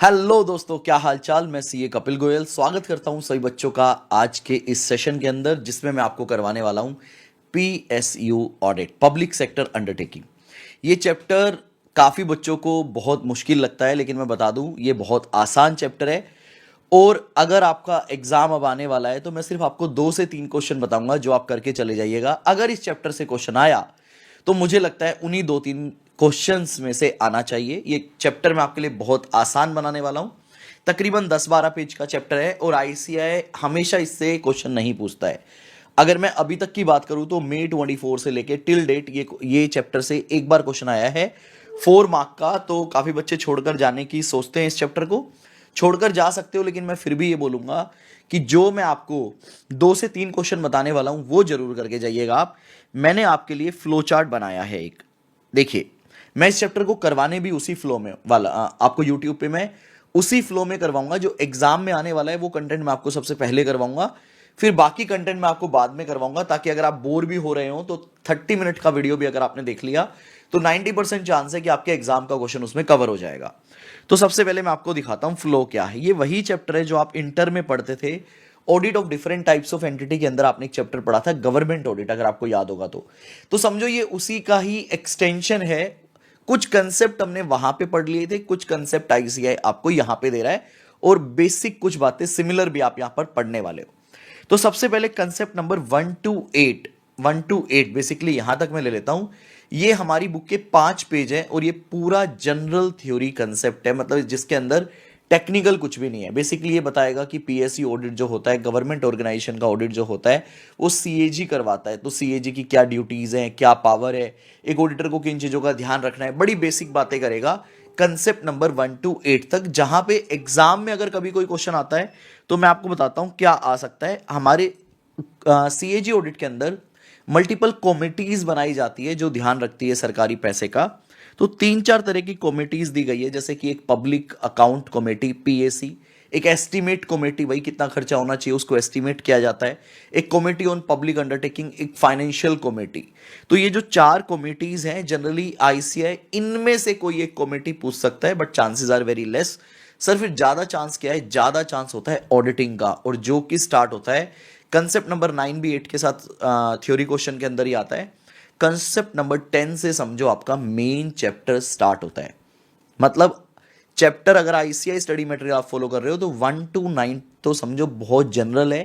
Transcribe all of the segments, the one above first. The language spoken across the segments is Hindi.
हेलो दोस्तों, क्या हाल चाल। मैं सीए कपिल गोयल स्वागत करता हूं सभी बच्चों का आज के इस सेशन के अंदर, जिसमें मैं आपको करवाने वाला हूं PSU audit, public sector undertaking. ये चैप्टर काफ़ी बच्चों को बहुत मुश्किल लगता है, लेकिन मैं बता दूं ये बहुत आसान चैप्टर है। और अगर आपका एग्जाम अब आने वाला है तो मैं सिर्फ आपको 2 से 3 क्वेश्चन बताऊंगा जो आप करके चले जाइएगा। अगर इस चैप्टर से क्वेश्चन आया तो मुझे लगता है उन्हीं 2-3 क्वेश्चंस में से आना चाहिए। ये चैप्टर मैं आपके लिए बहुत आसान बनाने वाला हूं। तकरीबन 10-12 पेज का चैप्टर है और आईसीएआई हमेशा इससे क्वेश्चन नहीं पूछता है। अगर मैं अभी तक की बात करूं तो मई 24 से लेके टिल डेट ये चैप्टर से एक बार क्वेश्चन आया है 4 मार्क का। तो काफी बच्चे छोड़कर जाने की सोचते हैं, इस चैप्टर को छोड़कर जा सकते हो, लेकिन मैं फिर भी ये बोलूंगा कि जो मैं आपको 2 से 3 क्वेश्चन बताने वाला हूं वो जरूर करके जाइएगा आप। मैंने आपके लिए फ्लो चार्ट बनाया है एक, देखिए। मैं इस चैप्टर को करवाने भी उसी फ्लो में वाला आपको यूट्यूब पे मैं उसी फ्लो में करवाऊंगा। जो एग्जाम में आने वाला है वो कंटेंट मैं आपको सबसे पहले करवाऊंगा, फिर बाकी कंटेंट मैं आपको बाद में करवाऊंगा, ताकि अगर आप बोर भी हो रहे हो तो 30 मिनट का वीडियो भी अगर आपने देख लिया तो 90% चांस है कि आपके एग्जाम का क्वेश्चन उसमें कवर हो जाएगा। तो सबसे पहले मैं आपको दिखाता हूं फ्लो क्या है। ये वही चैप्टर है जो आप इंटर में पढ़ते थे, audit of different types of entity के अंदर आपने एक चैप्टर पढ़ा था गवर्नमेंट ऑडिट, अगर आपको याद होगा तो समझो ये उसी का ही एक्सटेंशन है। कुछ कंसेप्ट हमने वहां पे पढ़ लिए थे, कुछ कंसेप्ट आईसीएआई आपको यहां पे दे रहा है, और बेसिक कुछ बातें सिमिलर भी आप यहां पर पढ़ने वाले हो। तो सबसे पहले कंसेप्ट नंबर 1 to 8 बेसिकली यहां तक मैं ले लेता हूं। ये हमारी बुक के 5 पेज है और ये पूरा जनरल थ्योरी कंसेप्ट है, मतलब जिसके अंदर टेक्निकल कुछ भी नहीं है। बेसिकली ये बताएगा कि पीएसयू ऑडिट जो होता है, गवर्नमेंट ऑर्गेनाइजेशन का ऑडिट जो होता है, वो सीएजी करवाता है। तो सीएजी की क्या ड्यूटीज हैं, क्या पावर है, एक ऑडिटर को किन चीजों का ध्यान रखना है, बड़ी बेसिक बातें करेगा कंसेप्ट नंबर 1 to 8 तक। जहां पे एग्जाम में अगर कभी कोई क्वेश्चन आता है तो मैं आपको बताता हूं क्या आ सकता है। हमारे सीएजी ऑडिट के अंदर मल्टीपल कमिटीज बनाई जाती है जो ध्यान रखती है सरकारी पैसे का। तो 3-4 तरह की कमिटीज दी गई है, जैसे कि एक पब्लिक अकाउंट कमेटी पीएसी, एक एस्टीमेट कमेटी, वही कितना खर्चा होना चाहिए उसको एस्टीमेट किया जाता है, एक कमेटी ऑन पब्लिक अंडरटेकिंग, एक फाइनेंशियल कमेटी। तो ये जो 4 कमिटीज हैं जनरली आईसीआई इनमें से कोई एक कमेटी पूछ सकता है, but chances are very less. Sir फिर ज्यादा चांस क्या है? ज्यादा चांस होता है ऑडिटिंग का, और जो कि स्टार्ट होता है कंसेप्ट नंबर 9 भी 8 के साथ थ्योरी क्वेश्चन के अंदर ही आता है। कंसेप्ट नंबर 10 से समझो आपका मेन चैप्टर स्टार्ट होता है। मतलब चैप्टर अगर आईसीआई स्टडी मटेरियल आप फॉलो कर रहे हो तो 1 to 9 तो समझो बहुत जनरल है,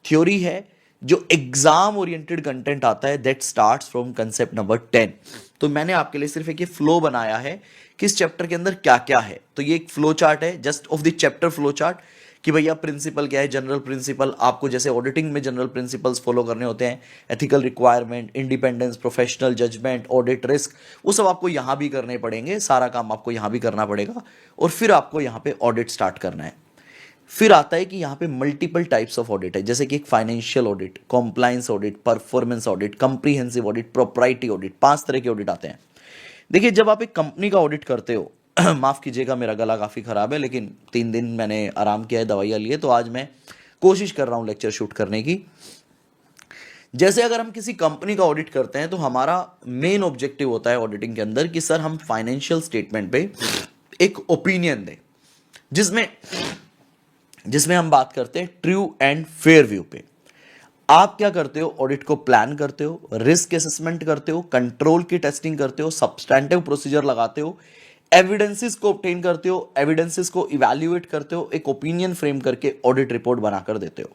थ्योरी है। जो एग्जाम ओरिएंटेड कंटेंट आता है that starts from concept number 10। तो मैंने आपके लिए सिर्फ एक ये फ्लो बनाया है कि इस चैप्टर के अंदर क्या क्या है। तो ये एक फ्लो चार्ट है just of the chapter flow chart, कि भैया प्रिंसिपल क्या है, जनरल प्रिंसिपल। आपको जैसे ऑडिटिंग में जनरल प्रिंसिपल्स फॉलो करने होते हैं, ethical requirement, independence, professional judgement, audit risk, वो सब आपको यहां भी करने पड़ेंगे। सारा काम आपको यहां भी करना पड़ेगा, और फिर आपको यहां पे ऑडिट स्टार्ट करना है। फिर आता है कि यहां पे मल्टीपल टाइप्स ऑफ ऑडिट है, जैसे कि एक financial audit, compliance audit, performance audit, comprehensive audit, propriety audit, 5 तरह के ऑडिट आते हैं। देखिए, जब आप एक कंपनी का ऑडिट करते हो माफ कीजिएगा मेरा गला काफी खराब है, लेकिन 3 दिन मैंने आराम किया है, दवाइयां लिए, तो आज मैं कोशिश कर रहा हूं लेक्चर शूट करने की। जैसे अगर हम किसी कंपनी का ऑडिट करते हैं तो हमारा मेन ऑब्जेक्टिव होता है ऑडिटिंग के अंदर कि सर हम फाइनेंशियल स्टेटमेंट पे एक ओपिनियन दें, जिसमें जिसमें हम बात करते हैं ट्रू एंड फेयर व्यू पे। आप क्या करते हो? ऑडिट को प्लान करते हो, रिस्क असेसमेंट करते हो, कंट्रोल की टेस्टिंग करते हो, सब्सटैंटिव प्रोसीजर लगाते हो, एविडेंसेस को ऑब्टेन करते हो, एविडेंसेस को इवैल्यूएट करते हो, एक ओपिनियन फ्रेम करके ऑडिट रिपोर्ट बनाकर देते हो।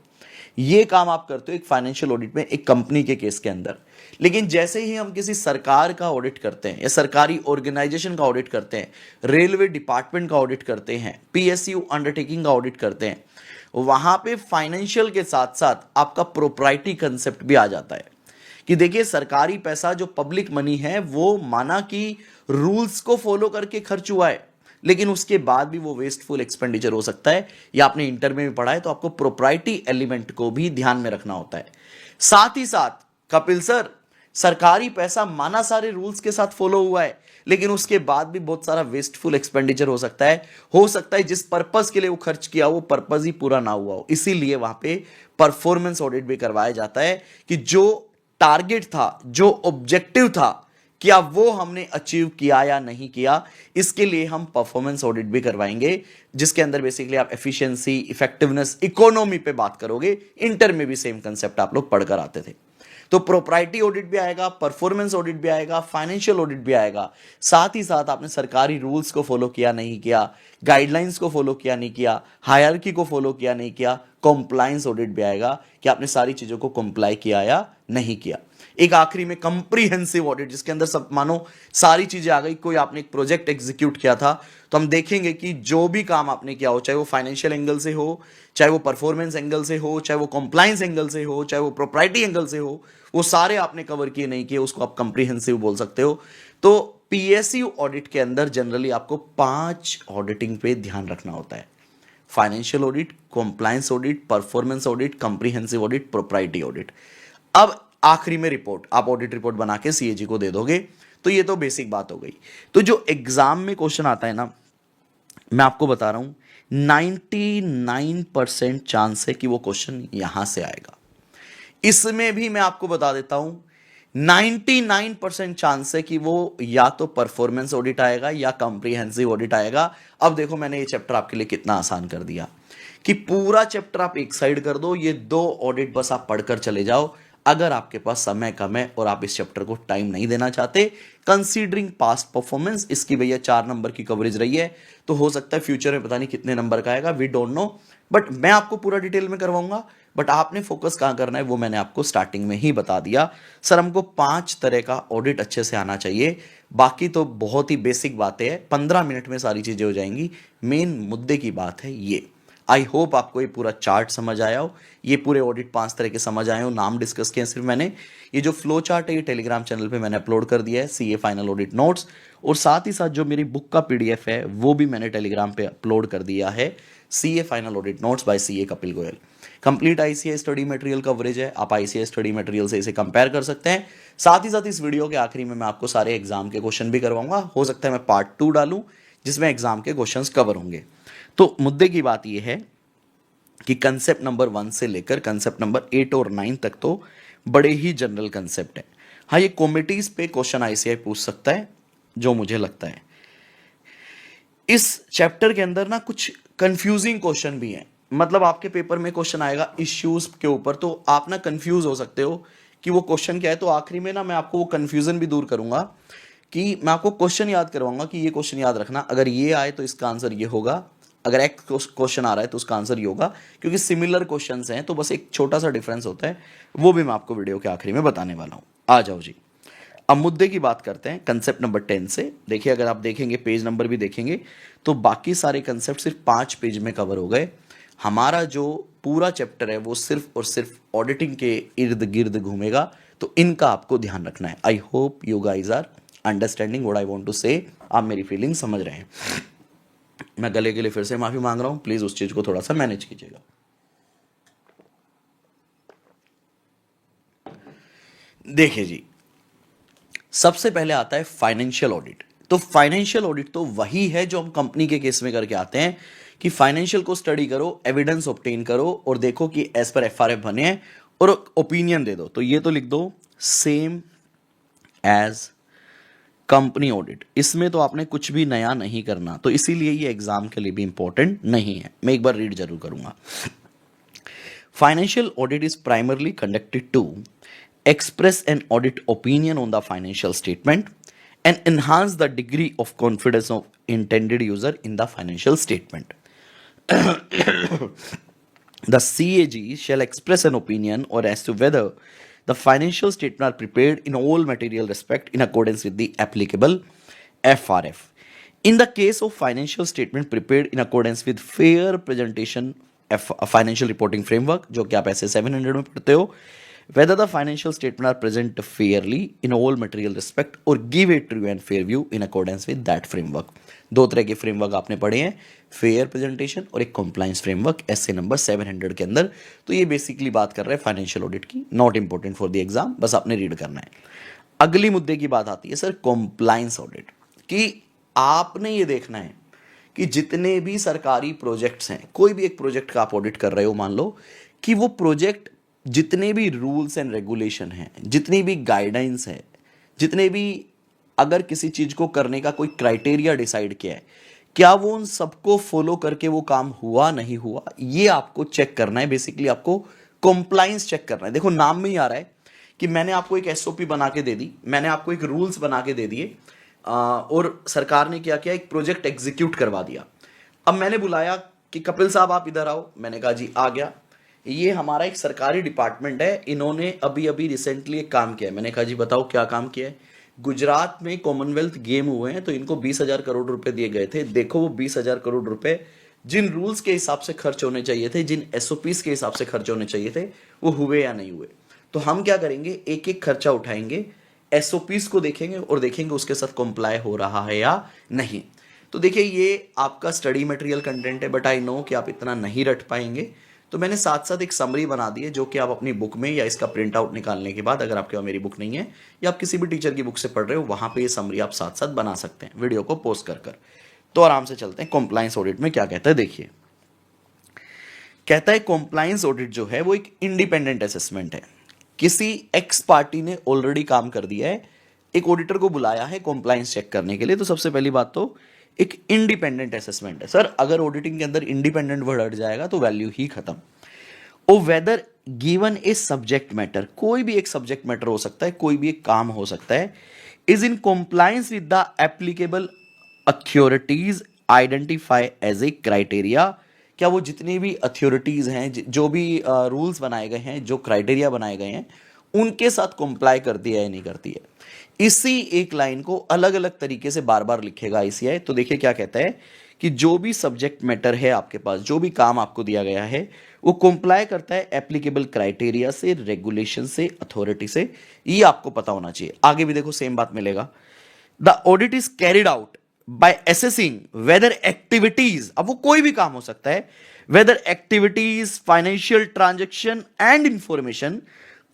ये काम आप करते हो एक फाइनेंशियल ऑडिट में, एक कंपनी के केस के अंदर। लेकिन जैसे ही हम किसी सरकार का ऑडिट करते हैं या सरकारी ऑर्गेनाइजेशन का ऑडिट करते हैं, रेलवे डिपार्टमेंट का ऑडिट करते हैं, पीएसयू अंडरटेकिंग का ऑडिट करते हैं, वहां पे फाइनेंशियल के साथ साथ आपका प्रोप्राइटी कंसेप्ट भी आ जाता है कि देखिए सरकारी पैसा जो पब्लिक मनी है वो माना कि रूल्स को फॉलो करके खर्च हुआ है, लेकिन उसके बाद भी वो वेस्टफुल एक्सपेंडिचर हो सकता है। या आपने इंटर में भी पढ़ा है, तो आपको प्रोप्राइटी एलिमेंट को भी ध्यान में रखना होता है। साथ ही साथ कपिल सर, सरकारी पैसा माना सारे रूल्स के साथ फॉलो हुआ है, लेकिन उसके बाद भी बहुत सारा वेस्टफुल एक्सपेंडिचर हो सकता है जिस पर्पस के लिए वो खर्च किया वो पर्पस ही पूरा ना हुआ हो। इसीलिए वहां पे परफॉर्मेंस ऑडिट भी करवाया जाता है कि जो टारगेट था, जो ऑब्जेक्टिव था क्या वो हमने अचीव किया या नहीं किया। इसके लिए हम परफॉर्मेंस ऑडिट भी करवाएंगे, जिसके अंदर बेसिकली आप एफिशिएंसी, इफेक्टिवनेस, इकोनॉमी पे बात करोगे। इंटर में भी सेम कंसेप्ट आप लोग पढ़कर आते थे। तो प्रोप्राइटी ऑडिट भी आएगा, परफॉर्मेंस ऑडिट भी आएगा, फाइनेंशियल ऑडिट भी आएगा। साथ ही साथ आपने सरकारी रूल्स को फॉलो किया नहीं किया, गाइडलाइंस को फॉलो किया नहीं किया, हायरार्की को फॉलो किया नहीं किया, कंप्लायंस ऑडिट भी आएगा कि आपने सारी चीजों को कंप्लाई किया या नहीं किया। एक आखिरी में कंप्रीहेंसिव ऑडिट, जिसके अंदर सब मानो सारी चीजें आ गई। कोई आपने एक प्रोजेक्ट एग्जीक्यूट किया था, तो हम देखेंगे कि जो भी काम आपने किया हो, चाहे वो फाइनेंशियल एंगल से हो, चाहे वो परफॉर्मेंस एंगल से हो, चाहे वो कंप्लायंस एंगल से हो, चाहे वो प्रोप्राइटी एंगल से हो, वो सारे आपने कवर किए नहीं किए, उसको आप कंप्रीहेंसिव बोल सकते हो। तो पीएसयू ऑडिट के अंदर जनरली आपको 5 ऑडिटिंग पे ध्यान रखना होता है: financial audit, compliance audit, performance audit, comprehensive audit, propriety audit. अब आखिरी में रिपोर्ट, आप ऑडिट रिपोर्ट बना के सीएजी को दे दोगे। तो ये तो बेसिक बात हो गई। तो जो एग्जाम में क्वेश्चन आता है ना, मैं आपको बता रहा हूं 99% चांस है कि वो क्वेश्चन यहां से आएगा। इसमें भी मैं आपको बता देता हूं 99% चांस है कि वो या तो परफॉर्मेंस ऑडिट आएगा या कॉम्प्रिहेंसिव ऑडिट आएगा। अब देखो मैंने ये चैप्टर आपके लिए कितना आसान कर दिया कि पूरा चैप्टर आप एक साइड कर दो, ये 2 ऑडिट बस आप पढ़कर चले जाओ। अगर आपके पास समय कम है और आप इस चैप्टर को टाइम नहीं देना चाहते, कंसीडरिंग पास्ट परफॉर्मेंस, इसकी भैया 4 नंबर की कवरेज रही है, तो हो सकता है फ्यूचर में पता नहीं कितने नंबर का आएगा, वी डोंट नो। बट मैं आपको पूरा डिटेल में करवाऊंगा। बट आपने फोकस कहां करना है वो मैंने आपको स्टार्टिंग में ही बता दिया। सर हमको 5 तरह का ऑडिट अच्छे से आना चाहिए, बाकी तो बहुत ही बेसिक बातें हैं, 15 मिनट में सारी चीजें हो जाएंगी। मेन मुद्दे की बात है ये। आई होप आपको ये पूरा चार्ट समझ आया हो, ये पूरे ऑडिट 5 तरह के समझ आए हो। नाम डिस्कस किए सिर्फ मैंने। ये जो फ्लो चार्ट है ये टेलीग्राम चैनल पे मैंने अपलोड कर दिया है, सीए फाइनल ऑडिट नोट्स। और साथ ही साथ जो मेरी बुक का पीडीएफ है वो भी मैंने टेलीग्राम पे अपलोड कर दिया है, CA final audit notes by CA Kapil Goyal. Complete ICAI study material coverage है, आप आईसीआई स्टडी मटेरियल से इसे कंपेयर कर सकते हैं। साथ ही साथ इस वीडियो के आखिरी में मैं आपको सारे एग्जाम के क्वेश्चन भी करवाऊंगा। हो सकता है मैं पार्ट 2 डालूं जिसमें एग्जाम के क्वेश्चंस कवर होंगे। तो मुद्दे की बात यह है कि कंसेप्ट नंबर 1 से लेकर कंसेप्ट नंबर 8 और 9 तक तो बड़े ही जनरल कंसेप्ट है। हाँ, ये कॉमिटीज पे क्वेश्चन आईसीआई पूछ सकता है, जो मुझे लगता है। इस चैप्टर के अंदर ना कुछ कंफ्यूजिंग क्वेश्चन भी हैं। मतलब आपके पेपर में क्वेश्चन आएगा इश्यूज के ऊपर, तो आप ना कंफ्यूज हो सकते हो कि वो क्वेश्चन क्या है। तो आखिरी में ना मैं आपको वो कंफ्यूजन भी दूर करूंगा कि मैं आपको क्वेश्चन याद करवाऊंगा कि ये क्वेश्चन याद रखना, अगर ये आए तो इसका आंसर ये होगा, अगर एक क्वेश्चन आ रहा है तो उसका आंसर ये होगा, क्योंकि सिमिलर क्वेश्चंस हैं। तो बस एक छोटा सा डिफरेंस होता है, वो भी मैं आपको वीडियो के आखिरी में बताने वाला हूं। आ जाओ जी, अब मुद्दे की बात करते हैं कंसेप्ट नंबर 10 से। देखिए, अगर आप देखेंगे पेज नंबर भी देखेंगे तो बाकी सारे कंसेप्ट सिर्फ 5 पेज में कवर हो गए। हमारा जो पूरा चैप्टर है वो सिर्फ और सिर्फ ऑडिटिंग के इर्द गिर्द घूमेगा, तो इनका आपको ध्यान रखना है। I hope you guys are understanding what I want to say. आप मेरी फीलिंग समझ रहे हैं। मैं गले के लिए फिर से माफी मांग रहा हूं, प्लीज उस चीज को थोड़ा सा मैनेज कीजिएगा। देखिए जी, सबसे पहले आता है फाइनेंशियल ऑडिट। तो फाइनेंशियल ऑडिट तो वही है जो हम कंपनी के केस में करके आते हैं कि फाइनेंशियल को स्टडी करो, एविडेंस ऑब्टेन करो और देखो कि एज पर एफआरएफ बने हैं और ओपिनियन दे दो। तो ये तो लिख दो सेम एज कंपनी ऑडिट। इसमें तो आपने कुछ भी नया नहीं करना, तो इसीलिए ये एग्जाम के लिए भी इंपॉर्टेंट नहीं है। मैं एक बार रीड जरूर करूंगा। Financial audit is primarily conducted to express an audit opinion on the financial statement and enhance the degree of confidence of intended user in the financial statement. The CAG shall express an opinion or as to whether the financial statements are prepared in all material respect in accordance with the applicable FRF. In the case of financial statement prepared in accordance with fair presentation financial reporting framework, जो कि आप ऐसे 700 में पढ़ते हो, whether the financial statements are present fairly in all material respect or give a true and fair view in accordance with that framework. 2 तरह के फ्रेमवर्क आपने पढ़े हैं, फेयर प्रेजेंटेशन और एक कंप्लायंस फ्रेमवर्क एसए नंबर 700 के अंदर। तो ये बेसिकली बात कर रहे हैं फाइनेंशियल ऑडिट की, not important for the exam, बस आपने रीड करना है। अगली मुद्दे की बात आती है सर कंप्लायंस ऑडिट, कि आपने ये देखना है कि जितने भी सरकारी प्रोजेक्ट्स हैं, कोई भी एक प्रोजेक्ट का आप ऑडिट कर रहे हो, मान लो कि वो प्रोजेक्ट जितने भी रूल्स एंड रेगुलेशन हैं, जितनी भी गाइडलाइंस है, जितने भी अगर किसी चीज को करने का कोई क्राइटेरिया डिसाइड किया है, क्या वो उन सबको फॉलो करके वो काम हुआ नहीं हुआ, ये आपको चेक करना है। बेसिकली आपको कॉम्प्लाइंस चेक करना है। देखो नाम में ही आ रहा है कि मैंने आपको एक एसओपी बना के दे दी, मैंने आपको एक रूल्स बना के दे दिए, और सरकार ने क्या किया, एक प्रोजेक्ट एग्जीक्यूट करवा दिया। अब मैंने बुलाया कि कपिल साहब आप इधर आओ, मैंने कहा जी आ गया। ये हमारा एक सरकारी डिपार्टमेंट है, इन्होंने अभी अभी रिसेंटली एक काम किया है। मैंने कहा जी बताओ क्या काम किया है। गुजरात में कॉमनवेल्थ गेम हुए हैं तो इनको 20,000 करोड़ रुपए दिए गए थे। देखो वो 20,000 करोड़ रुपए जिन रूल्स के हिसाब से खर्च होने चाहिए थे, जिन एसओपीस के हिसाब से खर्च होने चाहिए थे, वो हुए या नहीं हुए। तो हम क्या करेंगे, एक एक खर्चा उठाएंगे, एसओपीस को देखेंगे और देखेंगे उसके साथ कंप्लाई हो रहा है या नहीं। तो देखिए ये आपका स्टडी मटेरियल कंटेंट है, बट आई नो कि आप इतना नहीं रट पाएंगे, तो मैंने साथ साथ एक समरी बना दी है जो कि आप अपनी बुक में या इसका प्रिंट आउट निकालने के बाद, अगर आपके पास मेरी बुक नहीं है या आप किसी भी टीचर की बुक से पढ़ रहे हो, वहां पे ये समरी आप साथ साथ बना सकते हैं वीडियो को पोस्ट कर कर। तो आराम से चलते हैं कॉम्प्लायंस ऑडिट में क्या कहता है। देखिए कहता है कॉम्प्लायंस ऑडिट जो है वो एक इंडिपेंडेंट असेसमेंट है। किसी एक्स पार्टी ने ऑलरेडी काम कर दिया है, एक ऑडिटर को बुलाया है कॉम्प्लायंस चेक करने के लिए, तो सबसे पहली बात तो एक इंडिपेंडेंट असेसमेंट है। सर अगर ऑडिटिंग के अंदर इंडिपेंडेंट वर्ड हट जाएगा तो वैल्यू ही खत्म। Oh whether given a subject matter, कोई भी एक सब्जेक्ट मैटर हो सकता है, कोई भी एक काम हो सकता है, is in compliance with the applicable authorities identify as a criteria. क्या वो जितनी भी अथॉरिटीज हैं, जो भी रूल्स बनाए गए हैं, जो क्राइटेरिया बनाए गए हैं, उनके साथ कंप्लाई करती है या नहीं करती है। इसी एक लाइन को अलग अलग तरीके से बार बार लिखेगा आईसीआई। तो देखिए क्या कहता है कि जो भी सब्जेक्ट मैटर है आपके पास, जो भी काम आपको दिया गया है, वो कंप्लाई करता है एप्लीकेबल क्राइटेरिया से, रेगुलेशन से, अथॉरिटी से, ये आपको पता होना चाहिए। आगे भी देखो सेम बात मिलेगा। The audit is carried out by assessing whether activities, अब वो कोई भी काम हो सकता है, whether activities, financial transaction and information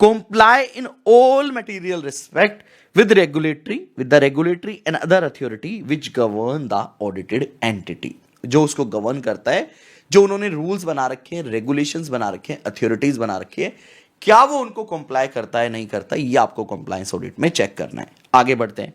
comply in all material respect with the regulatory and other authority which govern the audited entity। जो उसको गवर्न करता है, जो उन्होंने रूल्स बना रखे हैं, रेगुलेशंस बना रखे हैं, अथॉरिटीज बना रखी है, क्या वो उनको कंप्लाई करता है नहीं करता, ये आपको कंप्लायंस ऑडिट में चेक करना है। आगे बढ़ते हैं।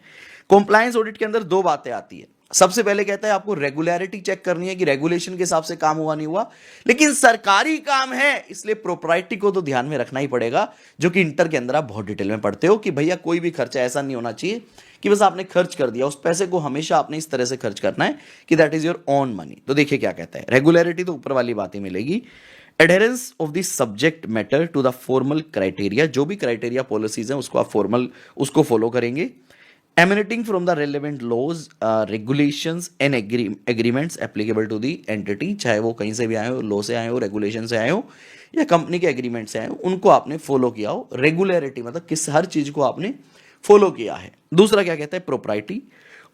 कंप्लायंस ऑडिट के अंदर दो बातें आती है। सबसे पहले कहता है आपको रेगुलरिटी चेक करनी है कि रेगुलेशन के हिसाब से काम हुआ नहीं हुआ, लेकिन सरकारी काम है इसलिए प्रोप्राइटी को तो ध्यान में रखना ही पड़ेगा, जो कि इंटर के अंदर आप बहुत डिटेल में पढ़ते हो कि भैया कोई भी खर्चा ऐसा नहीं होना चाहिए कि बस आपने खर्च कर दिया, उस पैसे को हमेशा आपने इस तरह से खर्च करना है कि that is your own money. तो देखिए क्या कहता है, रेगुलरिटी तो ऊपर वाली बातें मिलेगी। Adherence of the subject matter to the formal criteria, जो भी क्राइटेरिया पॉलिसीज हैं उसको आप फॉर्मल उसको फॉलो करेंगे। emanating from the relevant laws, regulations and agreements applicable to the entity, चाहे वो कहीं से भी आए हो, लॉ से आए हो, रेगुलेशन से आए हो या कंपनी के एग्रीमेंट से आए हो, उनको आपने फॉलो किया हो। रेगुलरिटी मतलब किस हर चीज को आपने फॉलो किया है। दूसरा क्या कहता है, propriety,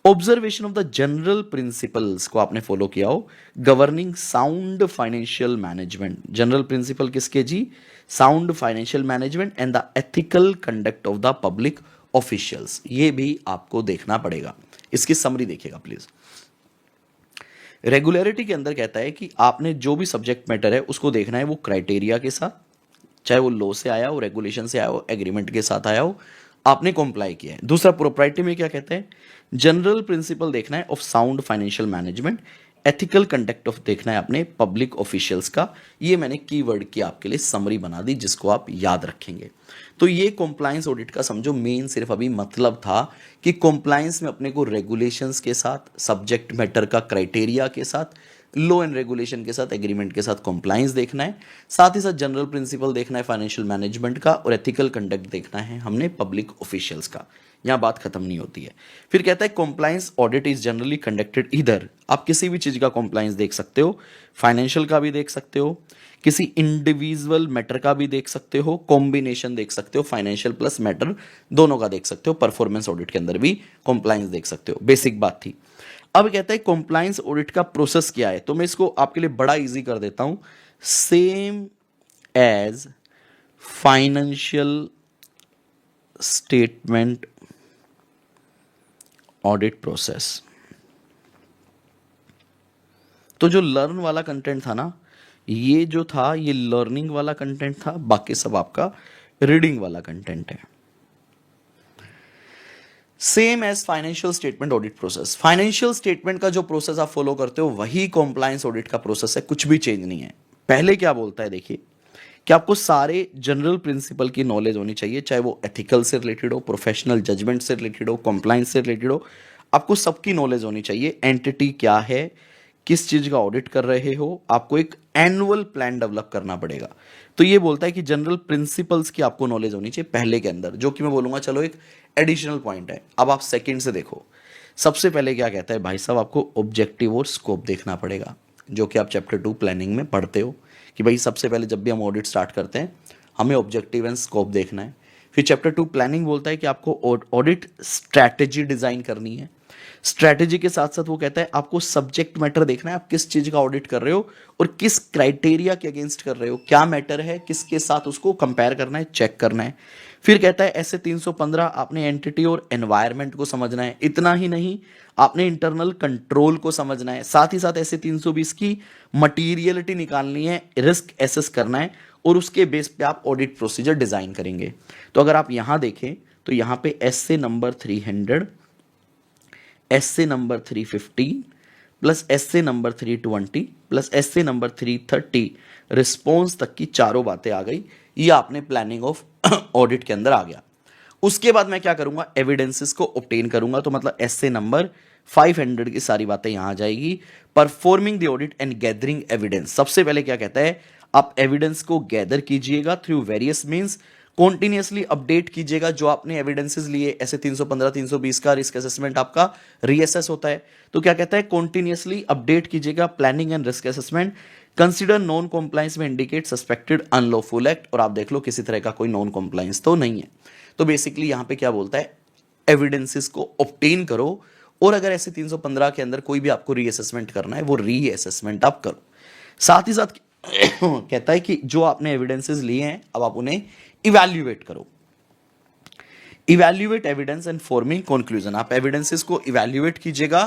observation of the general principles को आपने फॉलो किया हो। Governing sound financial management, general principle किसके जी, sound financial management and the ethical conduct of the public officials, ये भी आपको देखना पड़ेगा। इसकी समरी देखिएगा प्लीज। रेगुलरिटी के अंदर कहता है कि आपने जो भी सब्जेक्ट मैटर है उसको देखना है वो क्राइटेरिया के साथ, चाहे वो लॉ से आया हो, रेगुलेशन से आया हो, एग्रीमेंट के साथ आया हो, आपने कॉम्प्लाई किया है। दूसरा प्रोप्राइटी में क्या कहते हैं, जनरल प्रिंसिपल देखना है of sound financial management, ethical conduct of देखना है अपने पब्लिक ऑफिशियल्स का। ये मैंने कीवर्ड की आपके लिए समरी बना दी जिसको आप याद रखेंगे। तो ये कॉम्प्लायंस ऑडिट का समझो मेन सिर्फ अभी मतलब था कि कॉम्प्लायंस में अपने को रेगुलेशंस के साथ, सब्जेक्ट मैटर का क्राइटेरिया के साथ, लॉ एंड रेगुलेशन के साथ, एग्रीमेंट के साथ कॉम्प्लायंस देखना है, साथ ही साथ जनरल प्रिंसिपल देखना है फाइनेंशियल मैनेजमेंट का, और एथिकल कंडक्ट देखना है हमने पब्लिक ऑफिशियल्स का। यहां बात खत्म नहीं होती है। फिर कहता है compliance audit is generally conducted इधर, आप किसी भी चीज का कॉम्प्लायंस देख सकते हो, फाइनेंशियल का भी देख सकते हो, किसी इंडिविजुअल मैटर का भी देख सकते हो, कॉम्बिनेशन देख सकते हो, फाइनेंशियल प्लस मैटर दोनों का देख सकते हो, परफॉर्मेंस ऑडिट के अंदर भी कॉम्प्लायंस देख सकते हो। बेसिक बात थी। अब कहता है कॉम्प्लायंस ऑडिट का प्रोसेस क्या है, तो मैं इसको आपके लिए बड़ा इजी कर देता हूं। Same as financial statement audit process. तो जो लर्न वाला कंटेंट था ना, ये जो था ये लर्निंग वाला कंटेंट था, बाकी सब आपका रीडिंग वाला कंटेंट है। Same as financial statement audit process. Financial statement का जो प्रोसेस आप फॉलो करते हो वही कॉम्प्लायंस ऑडिट का प्रोसेस है, कुछ भी चेंज नहीं है। पहले क्या बोलता है देखिए, कि आपको सारे जनरल प्रिंसिपल की नॉलेज होनी चाहिए, चाहे वो एथिकल से रिलेटेड हो, प्रोफेशनल जजमेंट से रिलेटेड हो, कॉम्प्लायंस से रिलेटेड हो, आपको सबकी नॉलेज होनी चाहिए। एंटिटी क्या है, किस चीज का ऑडिट कर रहे हो, आपको एक एनुअल प्लान डेवलप करना पड़ेगा। तो ये बोलता है कि जनरल प्रिंसिपल्स की आपको नॉलेज होनी चाहिए पहले के अंदर, जो कि मैं बोलूंगा चलो एक एडिशनल पॉइंट है। अब आप सेकंड से देखो, सबसे पहले क्या कहता है भाई साहब, आपको ऑब्जेक्टिव और स्कोप देखना पड़ेगा, जो कि आप चैप्टर 2 प्लानिंग में पढ़ते हो कि भाई सबसे पहले जब भी हम ऑडिट स्टार्ट करते हैं हमें ऑब्जेक्टिव एंड स्कोप देखना है। फिर चैप्टर 2 प्लानिंग बोलता है कि आपको ऑडिट स्ट्रैटेजी डिजाइन करनी है। स्ट्रैटेजी के साथ साथ वो कहता है आपको सब्जेक्ट मैटर देखना है, आप किस चीज का ऑडिट कर रहे हो और किस क्राइटेरिया के अगेंस्ट कर रहे हो, क्या मैटर है, किसके साथ उसको कंपेयर करना है, चेक करना है। फिर कहता है ऐसे 315 आपने एंटिटी और एनवायरनमेंट को समझना है। इतना ही नहीं, आपने इंटरनल कंट्रोल को समझना है, साथ ही साथ ऐसे 320 की मटीरियलिटी निकालनी है, रिस्क एसेस करना है और उसके बेस पे आप ऑडिट प्रोसीजर डिजाइन करेंगे। तो अगर आप यहां देखें तो यहां पे S A number 300, S A number 315 plus S A number 320 plus S A number 330 response तक की चारों बातें आ गई। ये आपने प्लानिंग ऑफ ऑडिट के अंदर आ गया। उसके बाद मैं क्या करूंगा, एविडेंसेस को ऑब्टेन करूंगा। तो मतलब एसए नंबर 500 की सारी बातें यहां आ जाएगी। Performing the audit and gathering evidence, सबसे पहले क्या कहता है, आप एविडेंस को गैदर कीजिएगा through various means, continuously update कीजिएगा जो आपने एविडेंसेस लिए। ऐसे 315 320 का रिस्क असेसमेंट आपका रीअसेस होता है, तो क्या कहता है, कॉन्टिन्यूसली अपडेट कीजिएगा planning and risk assessment. Consider non compliance में इंडिकेट सस्पेक्टेड अनलॉफुल एक्ट, और आप देख लो किसी तरह का कोई नॉन कॉम्प्लायंस तो नहीं है। तो बेसिकली यहां पे क्या बोलता है, एविडेंसेस को ऑब्टेन करो और अगर ऐसे 315 के अंदर कोई भी आपको रीअसेसमेंट करना है वो रीअसेसमेंट आप करो। साथ ही साथ कहता है कि जो आपने एविडेंसेस लिए हैं अब आप उन्हें इवैल्यूएट करो। Evaluate evidence and forming conclusion, आप एविडेंसेस को इवैल्यूएट कीजिएगा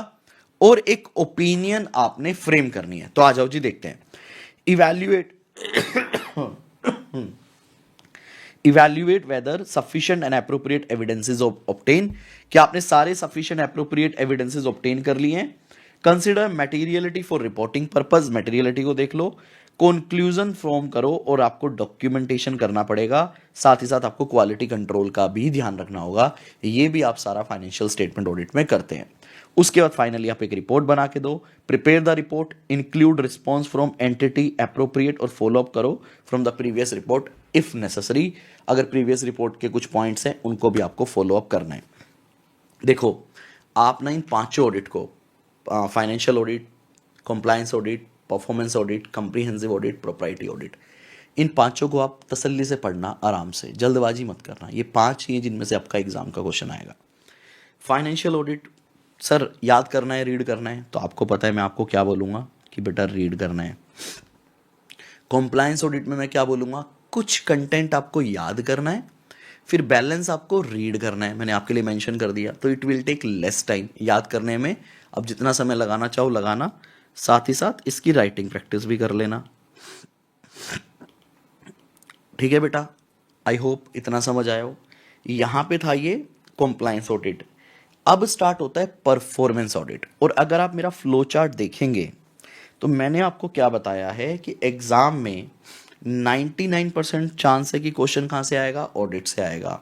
और एक ओपिनियन आपने फ्रेम करनी है। तो आ जाओ जी देखते हैं। Evaluate evaluate whether sufficient and appropriate evidences obtain, क्या आपने सारे सफिशिएंट एप्रोप्रिएट एविडेंसेस ऑब्टेन कर लिए हैं। Consider materiality for reporting purpose, materiality को देख लो। कंक्लूजन फॉर्म करो और आपको डॉक्यूमेंटेशन करना पड़ेगा। साथ ही साथ आपको क्वालिटी कंट्रोल का भी ध्यान रखना होगा। ये भी आप सारा फाइनेंशियल स्टेटमेंट ऑडिट में करते हैं। उसके बाद फाइनली आप एक रिपोर्ट बना के दो। Prepare the report, include response from entity appropriate और फॉलो अप करो from the previous report if necessary. अगर प्रीवियस रिपोर्ट के कुछ पॉइंट्स हैं उनको भी आपको फॉलो अप करना है। देखो आप ना इन पांचों ऑडिट को, financial audit, compliance audit, performance audit, comprehensive audit, propriety audit, इन पांचों को आप तसल्ली से पढ़ना, आराम से, जल्दबाजी मत करना। ये पांच ही हैं जिनमें से आपका एग्जाम का क्वेश्चन आएगा। फाइनेंशियल ऑडिट सर याद करना है, रीड करना है, तो आपको पता है मैं आपको क्या बोलूंगा कि बेटा रीड करना है। कंप्लायंस ऑडिट में मैं क्या बोलूंगा, कुछ कंटेंट आपको याद करना है, फिर बैलेंस आपको रीड करना है। मैंने आपके लिए मेंशन कर दिया, तो it will take less time याद करने में। अब जितना समय लगाना चाहो लगाना, साथ ही साथ इसकी राइटिंग प्रैक्टिस भी कर लेना। ठीक है बेटा, आई होप इतना समझ आया हो। यहां पे था ये कॉम्प्लायंस ऑडिट। अब स्टार्ट होता है परफॉर्मेंस ऑडिट। और अगर आप मेरा फ्लो चार्ट देखेंगे तो मैंने आपको क्या बताया है कि एग्जाम में 99% चांस है कि क्वेश्चन कहां से आएगा, ऑडिट से आएगा।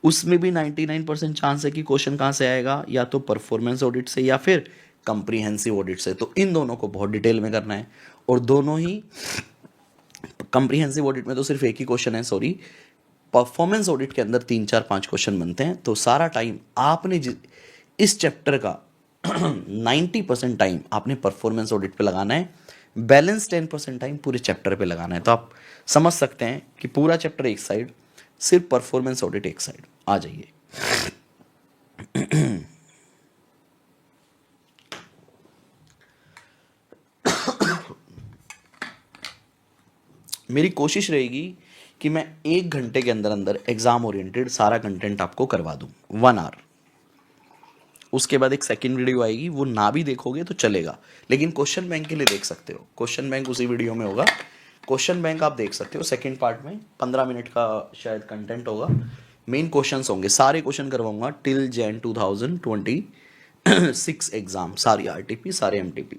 उसमें भी 99% चांस है कि क्वेश्चन कहां से आएगा, या तो परफॉर्मेंस ऑडिट से या फिर कंप्रीहेंसिव ऑडिट से। तो इन दोनों को बहुत डिटेल में करना है, और दोनों ही, कंप्रीहेंसिव ऑडिट में तो सिर्फ एक ही क्वेश्चन है, सॉरी, परफॉर्मेंस ऑडिट के अंदर 3 4 5 क्वेश्चन बनते हैं। तो सारा टाइम आपने इस चैप्टर का 90% टाइम आपने परफॉर्मेंस ऑडिट पे लगाना है, बैलेंस 10% टाइम पूरे चैप्टर पे लगाना है। तो आप समझ सकते हैं कि पूरा चैप्टर एक साइड, सिर्फ परफॉर्मेंस ऑडिट एक साइड। आ जाइए। मेरी कोशिश रहेगी कि मैं 1 घंटे के अंदर अंदर एग्जाम ओरिएंटेड सारा कंटेंट आपको करवा दूं, 1 आवर। उसके बाद एक सेकंड वीडियो आएगी, वो ना भी देखोगे तो चलेगा, लेकिन क्वेश्चन बैंक के लिए देख सकते हो। क्वेश्चन बैंक उसी वीडियो में होगा, क्वेश्चन बैंक आप देख सकते हो। सेकंड पार्ट में 15 मिनट का शायद कंटेंट होगा, मेन क्वेश्चंस होंगे, सारे क्वेश्चन करवाऊंगा टिल जैन 2026 एग्जाम, सारी आरटीपी सारे एमटीपी।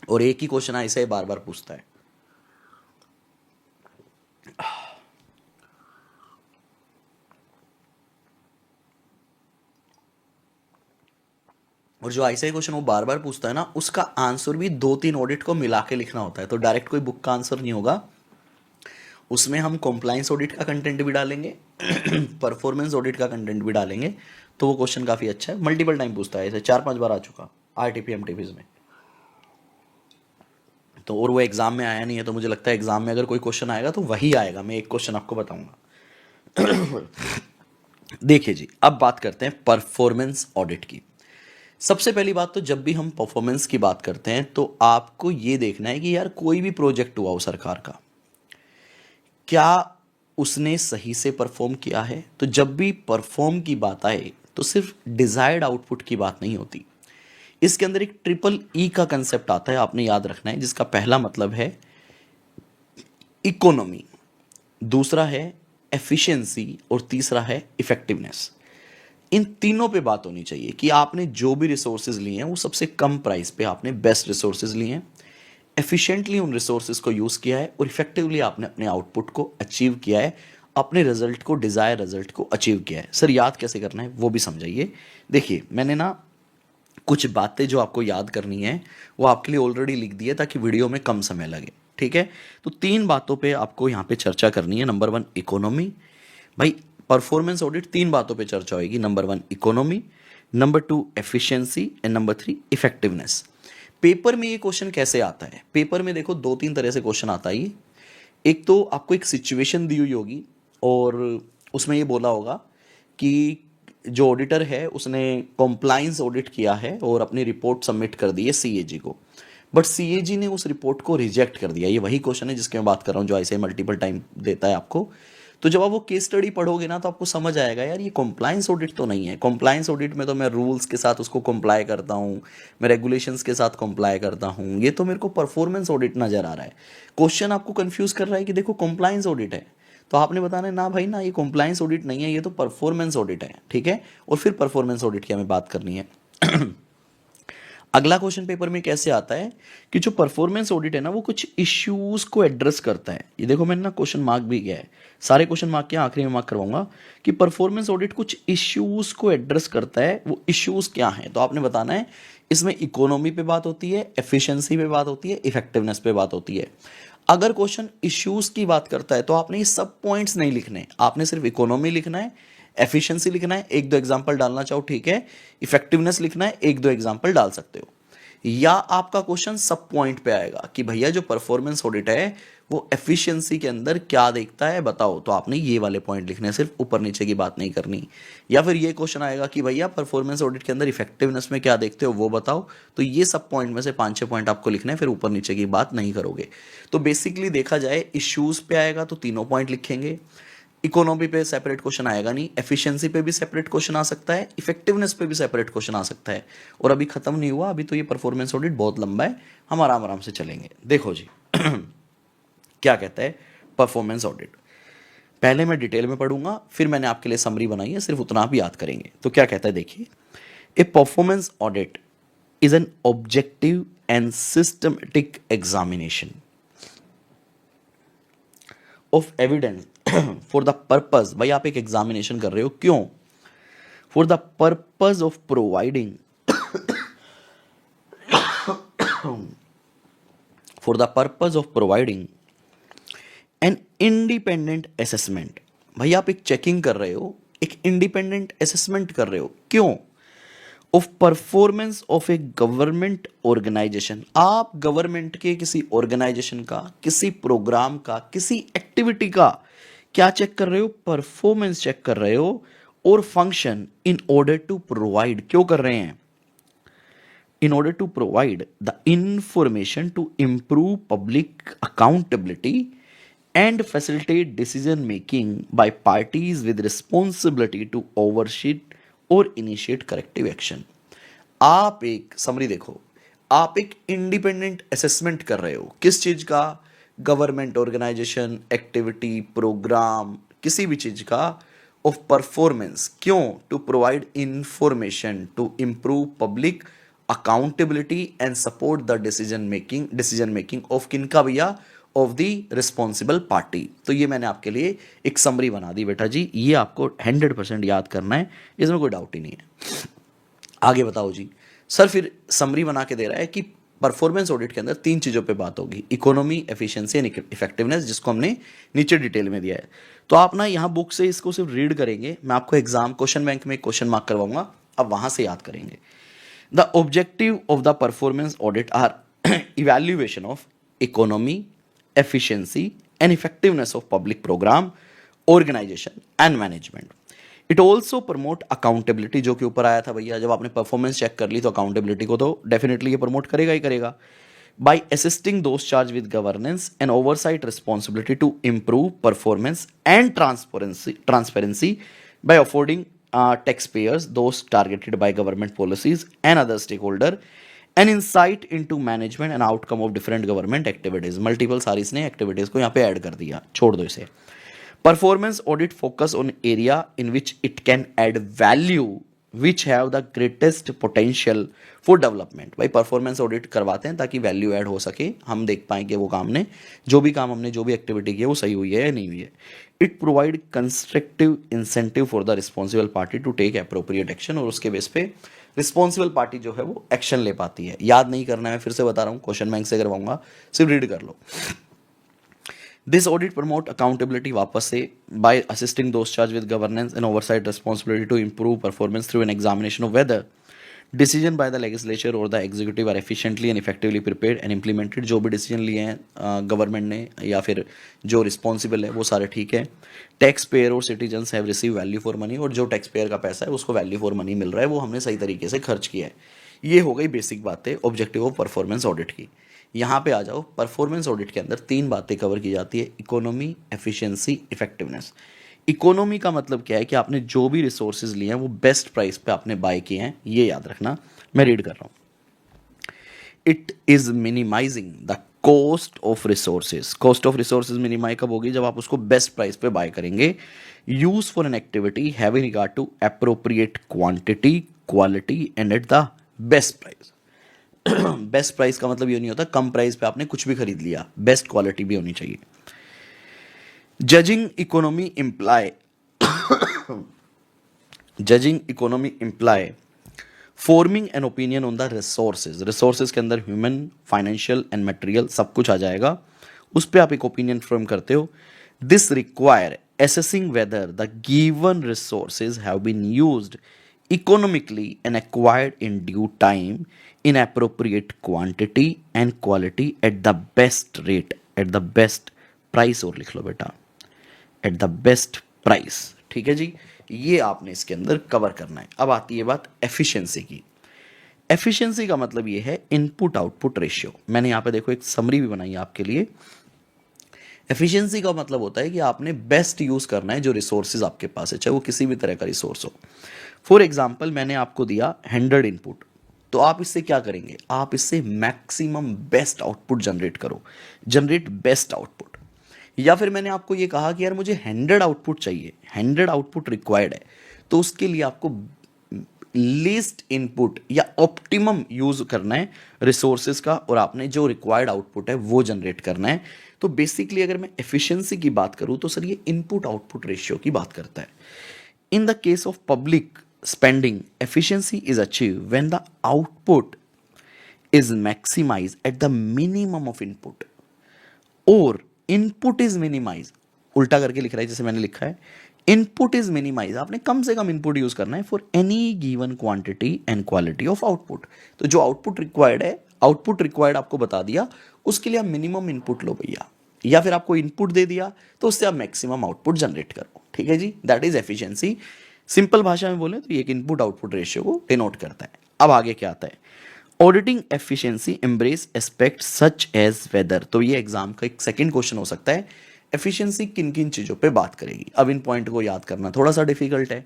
और एक ही क्वेश्चन ऐसा ही बार बार पूछता है। और जो ऐसा ही क्वेश्चन वो बार बार पूछता है ना, उसका आंसर भी 2-3 ऑडिट को मिला के लिखना होता है, तो डायरेक्ट कोई बुक का आंसर नहीं होगा। उसमें हम कॉम्प्लायंस ऑडिट का कंटेंट भी डालेंगे, परफॉर्मेंस ऑडिट का कंटेंट भी डालेंगे, तो वो क्वेश्चन काफ़ी अच्छा है। मल्टीपल टाइम पूछता है, ऐसे 4-5 बार आ चुका आरटीपी एमटीपीज में। तो और वो एग्जाम में आया नहीं है, तो मुझे लगता है एग्जाम में अगर कोई क्वेश्चन आएगा तो वही आएगा। मैं एक क्वेश्चन आपको बताऊंगा। देखिए जी, अब बात करते हैं परफॉर्मेंस ऑडिट की। सबसे पहली बात तो जब भी हम परफॉर्मेंस की बात करते हैं तो आपको ये देखना है कि यार कोई भी प्रोजेक्ट हुआ हो सरकार का, क्या उसने सही से परफॉर्म किया है। तो जब भी परफॉर्म की बात आए तो सिर्फ डिजायर्ड आउटपुट की बात नहीं होती, इसके अंदर एक ट्रिपल ई का कंसेप्ट आता है, आपने याद रखना है, जिसका पहला मतलब है इकोनॉमी, दूसरा है एफिशिएंसी और तीसरा है इफेक्टिवनेस। इन तीनों पे बात होनी चाहिए कि आपने जो भी रिसोर्सेज लिए हैं वो सबसे कम प्राइस पे आपने बेस्ट रिसोर्सेज लिए हैं, एफिशिएंटली उन रिसोर्सेज को यूज़ किया है और इफेक्टिवली आपने अपने आउटपुट को अचीव किया है, अपने रिजल्ट को, डिज़ायर रिजल्ट को अचीव किया है। सर याद कैसे करना है वो भी समझाइए। देखिए मैंने ना कुछ बातें जो आपको याद करनी है वो आपके लिए ऑलरेडी लिख दी है ताकि वीडियो में कम समय लगे, ठीक है। तो 3 बातों पे आपको यहाँ पे चर्चा करनी है। नंबर 1 इकोनॉमी, भाई परफॉर्मेंस ऑडिट 3 बातों पे चर्चा होगी। Number 1 economy, number 2 efficiency and number 3 effectiveness. Paper में ये क्वेश्चन कैसे आता है, पेपर में देखो 2-3 तरह से क्वेश्चन आता है। एक तो आपको एक सिचुएशन दी हुई होगी और उसमें ये बोला होगा कि जो ऑडिटर है उसने कॉम्प्लायंस ऑडिट किया है और अपनी रिपोर्ट सबमिट कर दी है सीएजी को, बट सीएजी ने उस रिपोर्ट को रिजेक्ट कर दिया। ये वही क्वेश्चन है जिसके मैं बात कर रहा हूँ, जो ऐसे मल्टीपल टाइम देता है आपको। तो जब आप वो केस स्टडी पढ़ोगे ना तो आपको समझ आएगा यार ये कॉम्प्लायंस ऑडिट तो नहीं है। कॉम्प्लायंस ऑडिट में तो मैं रूल्स के साथ उसको कंप्लाई करता हूँ, मैं रेगुलेशंस के साथ कंप्लाई करता हूँ, ये तो मेरे को परफॉर्मेंस ऑडिट नजर आ रहा है। क्वेश्चन आपको कंफ्यूज कर रहा है कि देखो कॉम्प्लायंस ऑडिट है, तो आपने बताना है ना भाई ना ये कॉम्प्लायंस ऑडिट नहीं है, ये तो परफॉर्मेंस ऑडिट है, ठीक है। और फिर परफॉर्मेंस ऑडिट की हमें बात करनी है। अगला क्वेश्चन पेपर में कैसे आता है कि जो परफॉर्मेंस ऑडिट है ना वो कुछ इश्यूज को एड्रेस करता है। ये देखो मैंने ना क्वेश्चन मार्क भी किया है, सारे क्वेश्चन मार्क किया, आखिरी में मार्क करवाऊंगा कि परफॉर्मेंस ऑडिट कुछ इश्यूज को एड्रेस करता है। वो इश्यूज क्या हैं, तो आपने बताना है इसमें इकोनॉमी पे बात होती है, एफिशिएंसी पे बात होती है, इफेक्टिवनेस पे बात होती है। अगर क्वेश्चन इश्यूज की बात करता है तो आपने ये सब पॉइंट्स नहीं लिखने, आपने सिर्फ इकोनॉमी लिखना है, एफिशिएंसी लिखना है, 1-2 एग्जांपल डालना चाहो ठीक है, इफेक्टिवनेस लिखना है, 1-2 एग्जांपल डाल सकते हो। या आपका क्वेश्चन सब पॉइंट पे आएगा कि भैया जो परफॉर्मेंस ऑडिट है वो एफिशिएंसी के अंदर क्या देखता है बताओ, तो आपने ये वाले पॉइंट लिखने हैं, सिर्फ ऊपर नीचे की बात नहीं करनी। या फिर ये क्वेश्चन आएगा कि भैया परफॉर्मेंस ऑडिट के अंदर इफेक्टिवनेस में क्या देखते हो वो बताओ, तो ये सब पॉइंट में से 5-6 पॉइंट आपको लिखने हैं, फिर ऊपर नीचे की बात नहीं करोगे। तो बेसिकली देखा जाए इश्यूज पे आएगा तो तीनों पॉइंट लिखेंगे, इकोनॉमी पे सेपरेट क्वेश्चन आएगा नहीं, एफिशिएंसी पे भी सेपरेट क्वेश्चन आ सकता है, इफेक्टिवनेस पे भी सेपरेट क्वेश्चन आ सकता है। और अभी खत्म नहीं हुआ, अभी तो ये परफॉर्मेंस ऑडिट बहुत लंबा है, हम आराम आराम से चलेंगे। देखो जी क्या कहता है परफॉर्मेंस ऑडिट, पहले मैं डिटेल में पढ़ूंगा, फिर मैंने आपके लिए समरी बनाई है, सिर्फ उतना भी याद करेंगे। तो क्या कहता है देखिए, ए performance audit is an objective and systematic examination of evidence for the purpose, भाई आप एक एग्जामिनेशन कर रहे हो क्यों, for the purpose of providing for the purpose of providing an independent assessment. भाई आप एक चेकिंग कर रहे हो, एक इंडिपेंडेंट असेसमेंट कर रहे हो क्यों, of performance of a government organisation. आप गवर्नमेंट के किसी ऑर्गेनाइजेशन का, किसी प्रोग्राम का, किसी एक्टिविटी का क्या चेक कर रहे हो, परफॉर्मेंस चेक कर रहे हो। और function in order to provide, क्यों कर रहे हैं, in order to provide the information to improve public accountability and facilitate decision making by parties with responsibility to oversee or initiate corrective action। आप एक समरी देखो, आप एक इंडिपेंडेंट असेसमेंट कर रहे हो किस चीज का, गवर्नमेंट ऑर्गेनाइजेशन, एक्टिविटी, प्रोग्राम, किसी भी चीज का ऑफ परफॉर्मेंस, क्यों? To provide information to improve public accountability and support the decision making of किनका भैया? Of the responsible party. तो ये मैंने आपके लिए एक समरी बना दी बेटा जी, ये आपको 100% याद करना है, इसमें कोई डाउट ही नहीं है। आगे बताओ जी। सर फिर समरी बना के दे रहा है कि परफॉर्मेंस ऑडिट के अंदर 3 चीज़ों पे बात होगी, इकोनॉमी, एफिशिएंसी एंड इफेक्टिवनेस, जिसको हमने नीचे डिटेल में दिया है। तो आप ना यहाँ बुक से इसको सिर्फ रीड करेंगे, मैं आपको एग्जाम क्वेश्चन बैंक में क्वेश्चन मार्क करवाऊंगा, अब वहां से याद करेंगे। The objective of the performance audit are evaluation of economy, efficiency and effectiveness of public program, organization and management. It also promote accountability, जो कि ऊपर आया था भैया, जब आपने परफॉर्मेंस चेक कर ली तो अकाउंटेबिलिटी को तो डेफिनेटली ये प्रमोट करेगा ही करेगा। by assisting those charged with governance and oversight responsibility to improve performance and transparency by affording taxpayers, those targeted by government policies and other stakeholder, an insight into management and outcome of different government activities. Multiple सारी इसने activities को यहाँ पे ऐड कर दिया, छोड़ दो इसे। Performance audit focus on area in which it can add value which have the greatest potential for development। भाई परफॉर्मेंस ऑडिट करवाते हैं ताकि वैल्यू ऐड हो सके, हम देख पाएं कि वो काम ने जो भी काम हमने जो भी एक्टिविटी की है वो सही हुई है या नहीं हुई है। It provide constructive incentive for the responsible party to take appropriate action, और उसके बेस पे रिस्पॉन्सिबल पार्टी जो है वो एक्शन ले पाती है। याद नहीं करना है, मैं फिर से बता रहा हूँ, क्वेश्चन बैंक से करवाऊंगा, सिर्फ रीड कर लो। This audit promote accountability वापस से by assisting those charged with governance and oversight responsibility to improve performance through an examination of whether decision by the legislature or the executive are efficiently and effectively prepared and implemented। जो भी डिसीजन लिए हैं गवर्नमेंट ने या फिर जो रिस्पॉन्सिबल है वो सारे ठीक है। टैक्स पेयर और citizens have receive value for money, और जो टैक्स पेयर का पैसा है उसको वैल्यू फॉर मनी मिल रहा है, वो हमने सही तरीके से खर्च किया है। ये हो गई बेसिक बातें ऑब्जेक्टिव ऑफ परफॉर्मेंस ऑडिट की। यहाँ पे आ जाओ, परफॉर्मेंस ऑडिट के अंदर 3 बातें कवर की जाती है, इकोनॉमी, एफिशिएंसी, इफेक्टिवनेस। इकोनॉमी का मतलब क्या है कि आपने जो भी रिसोर्सेज लिए हैं वो बेस्ट प्राइस पे आपने बाय किए हैं, ये याद रखना। मैं रीड कर रहा हूँ। It is minimising the cost of resources. Cost of resources minimise कब होगी? जब आप उसको बेस्ट प्राइस पे बाय करेंगे। Use for an activity having regard to appropriate quantity, quality and at the best price. Best price का मतलब ये नहीं होता कम प्राइस पे आपने कुछ भी खरीद लिया, बेस्ट क्वालिटी भी होनी चाहिए। Judging economy imply forming an opinion on the resources. Resources के अंदर ह्यूमन, फाइनेंशियल एंड मटेरियल सब कुछ आ जाएगा, उस पर आप एक ओपिनियन फॉर्म करते हो। This require assessing whether the given resources have been used economically and acquired in due time in appropriate quantity and quality at the best rate, at the best price। और लिख लो बेटा, at the best price। ठीक है जी, ये आपने इसके अंदर कवर करना है। अब आती है बात एफिशिएंसी की। एफिशिएंसी का मतलब ये है इनपुट आउटपुट रेशियो। मैंने यहाँ पे देखो एक समरी भी बनाई है आपके लिए। एफिशिएंसी का मतलब होता है कि आपने बेस्ट यूज करना है जो रिसोर्सेज आपके पास है, चाहे वो किसी भी तरह का रिसोर्स हो। फॉर एग्जाम्पल मैंने आपको दिया 100 इनपुट, तो आप इससे क्या करेंगे? आप इससे मैक्सिमम बेस्ट आउटपुट जनरेट करो, जनरेट बेस्ट आउटपुट। या फिर मैंने आपको ये कहा कि यार मुझे 100 आउटपुट चाहिए, 100 आउटपुट रिक्वायर्ड है, तो उसके लिए आपको लीस्ट इनपुट या ऑप्टिमम यूज करना है रिसोर्सेज का, और आपने जो रिक्वायर्ड आउटपुट है वो जनरेट करना है। तो बेसिकली अगर मैं एफिशिएंसी की बात करूं तो सर ये इनपुट आउटपुट रेशियो की बात करता है। In the case of public spending, efficiency is achieve when the output is maximise at the minimum of input, और इनपुट इज मिनिमाइज, उल्टा करके लिख रहा है जैसे मैंने लिखा है, इनपुट इज मिनिमाइज, आपने कम से कम इनपुट यूज करना है for any given quantity and quality of output. तो जो आउटपुट रिक्वायर्ड है, आउटपुट रिक्वायर्ड आपको बता दिया, उसके लिए आप मिनिमम इनपुट लो भैया, या फिर आपको इनपुट दे दिया तो उससे आप मैक्सिमम आउटपुट जनरेट करो। ठीक है जी, दैट इज एफिशिएंसी। सिंपल भाषा में बोले तो ये एक इनपुट आउटपुट रेशियो को डिनोट करता है। अब आगे क्या आता है? Auditing efficiency embrace aspect such as whether. तो ये एग्जाम का एक सेकंड क्वेश्चन हो सकता है, एफिशिएंसी किन किन चीज़ों पे बात करेगी। अब इन पॉइंट को याद करना थोड़ा सा डिफिकल्ट है,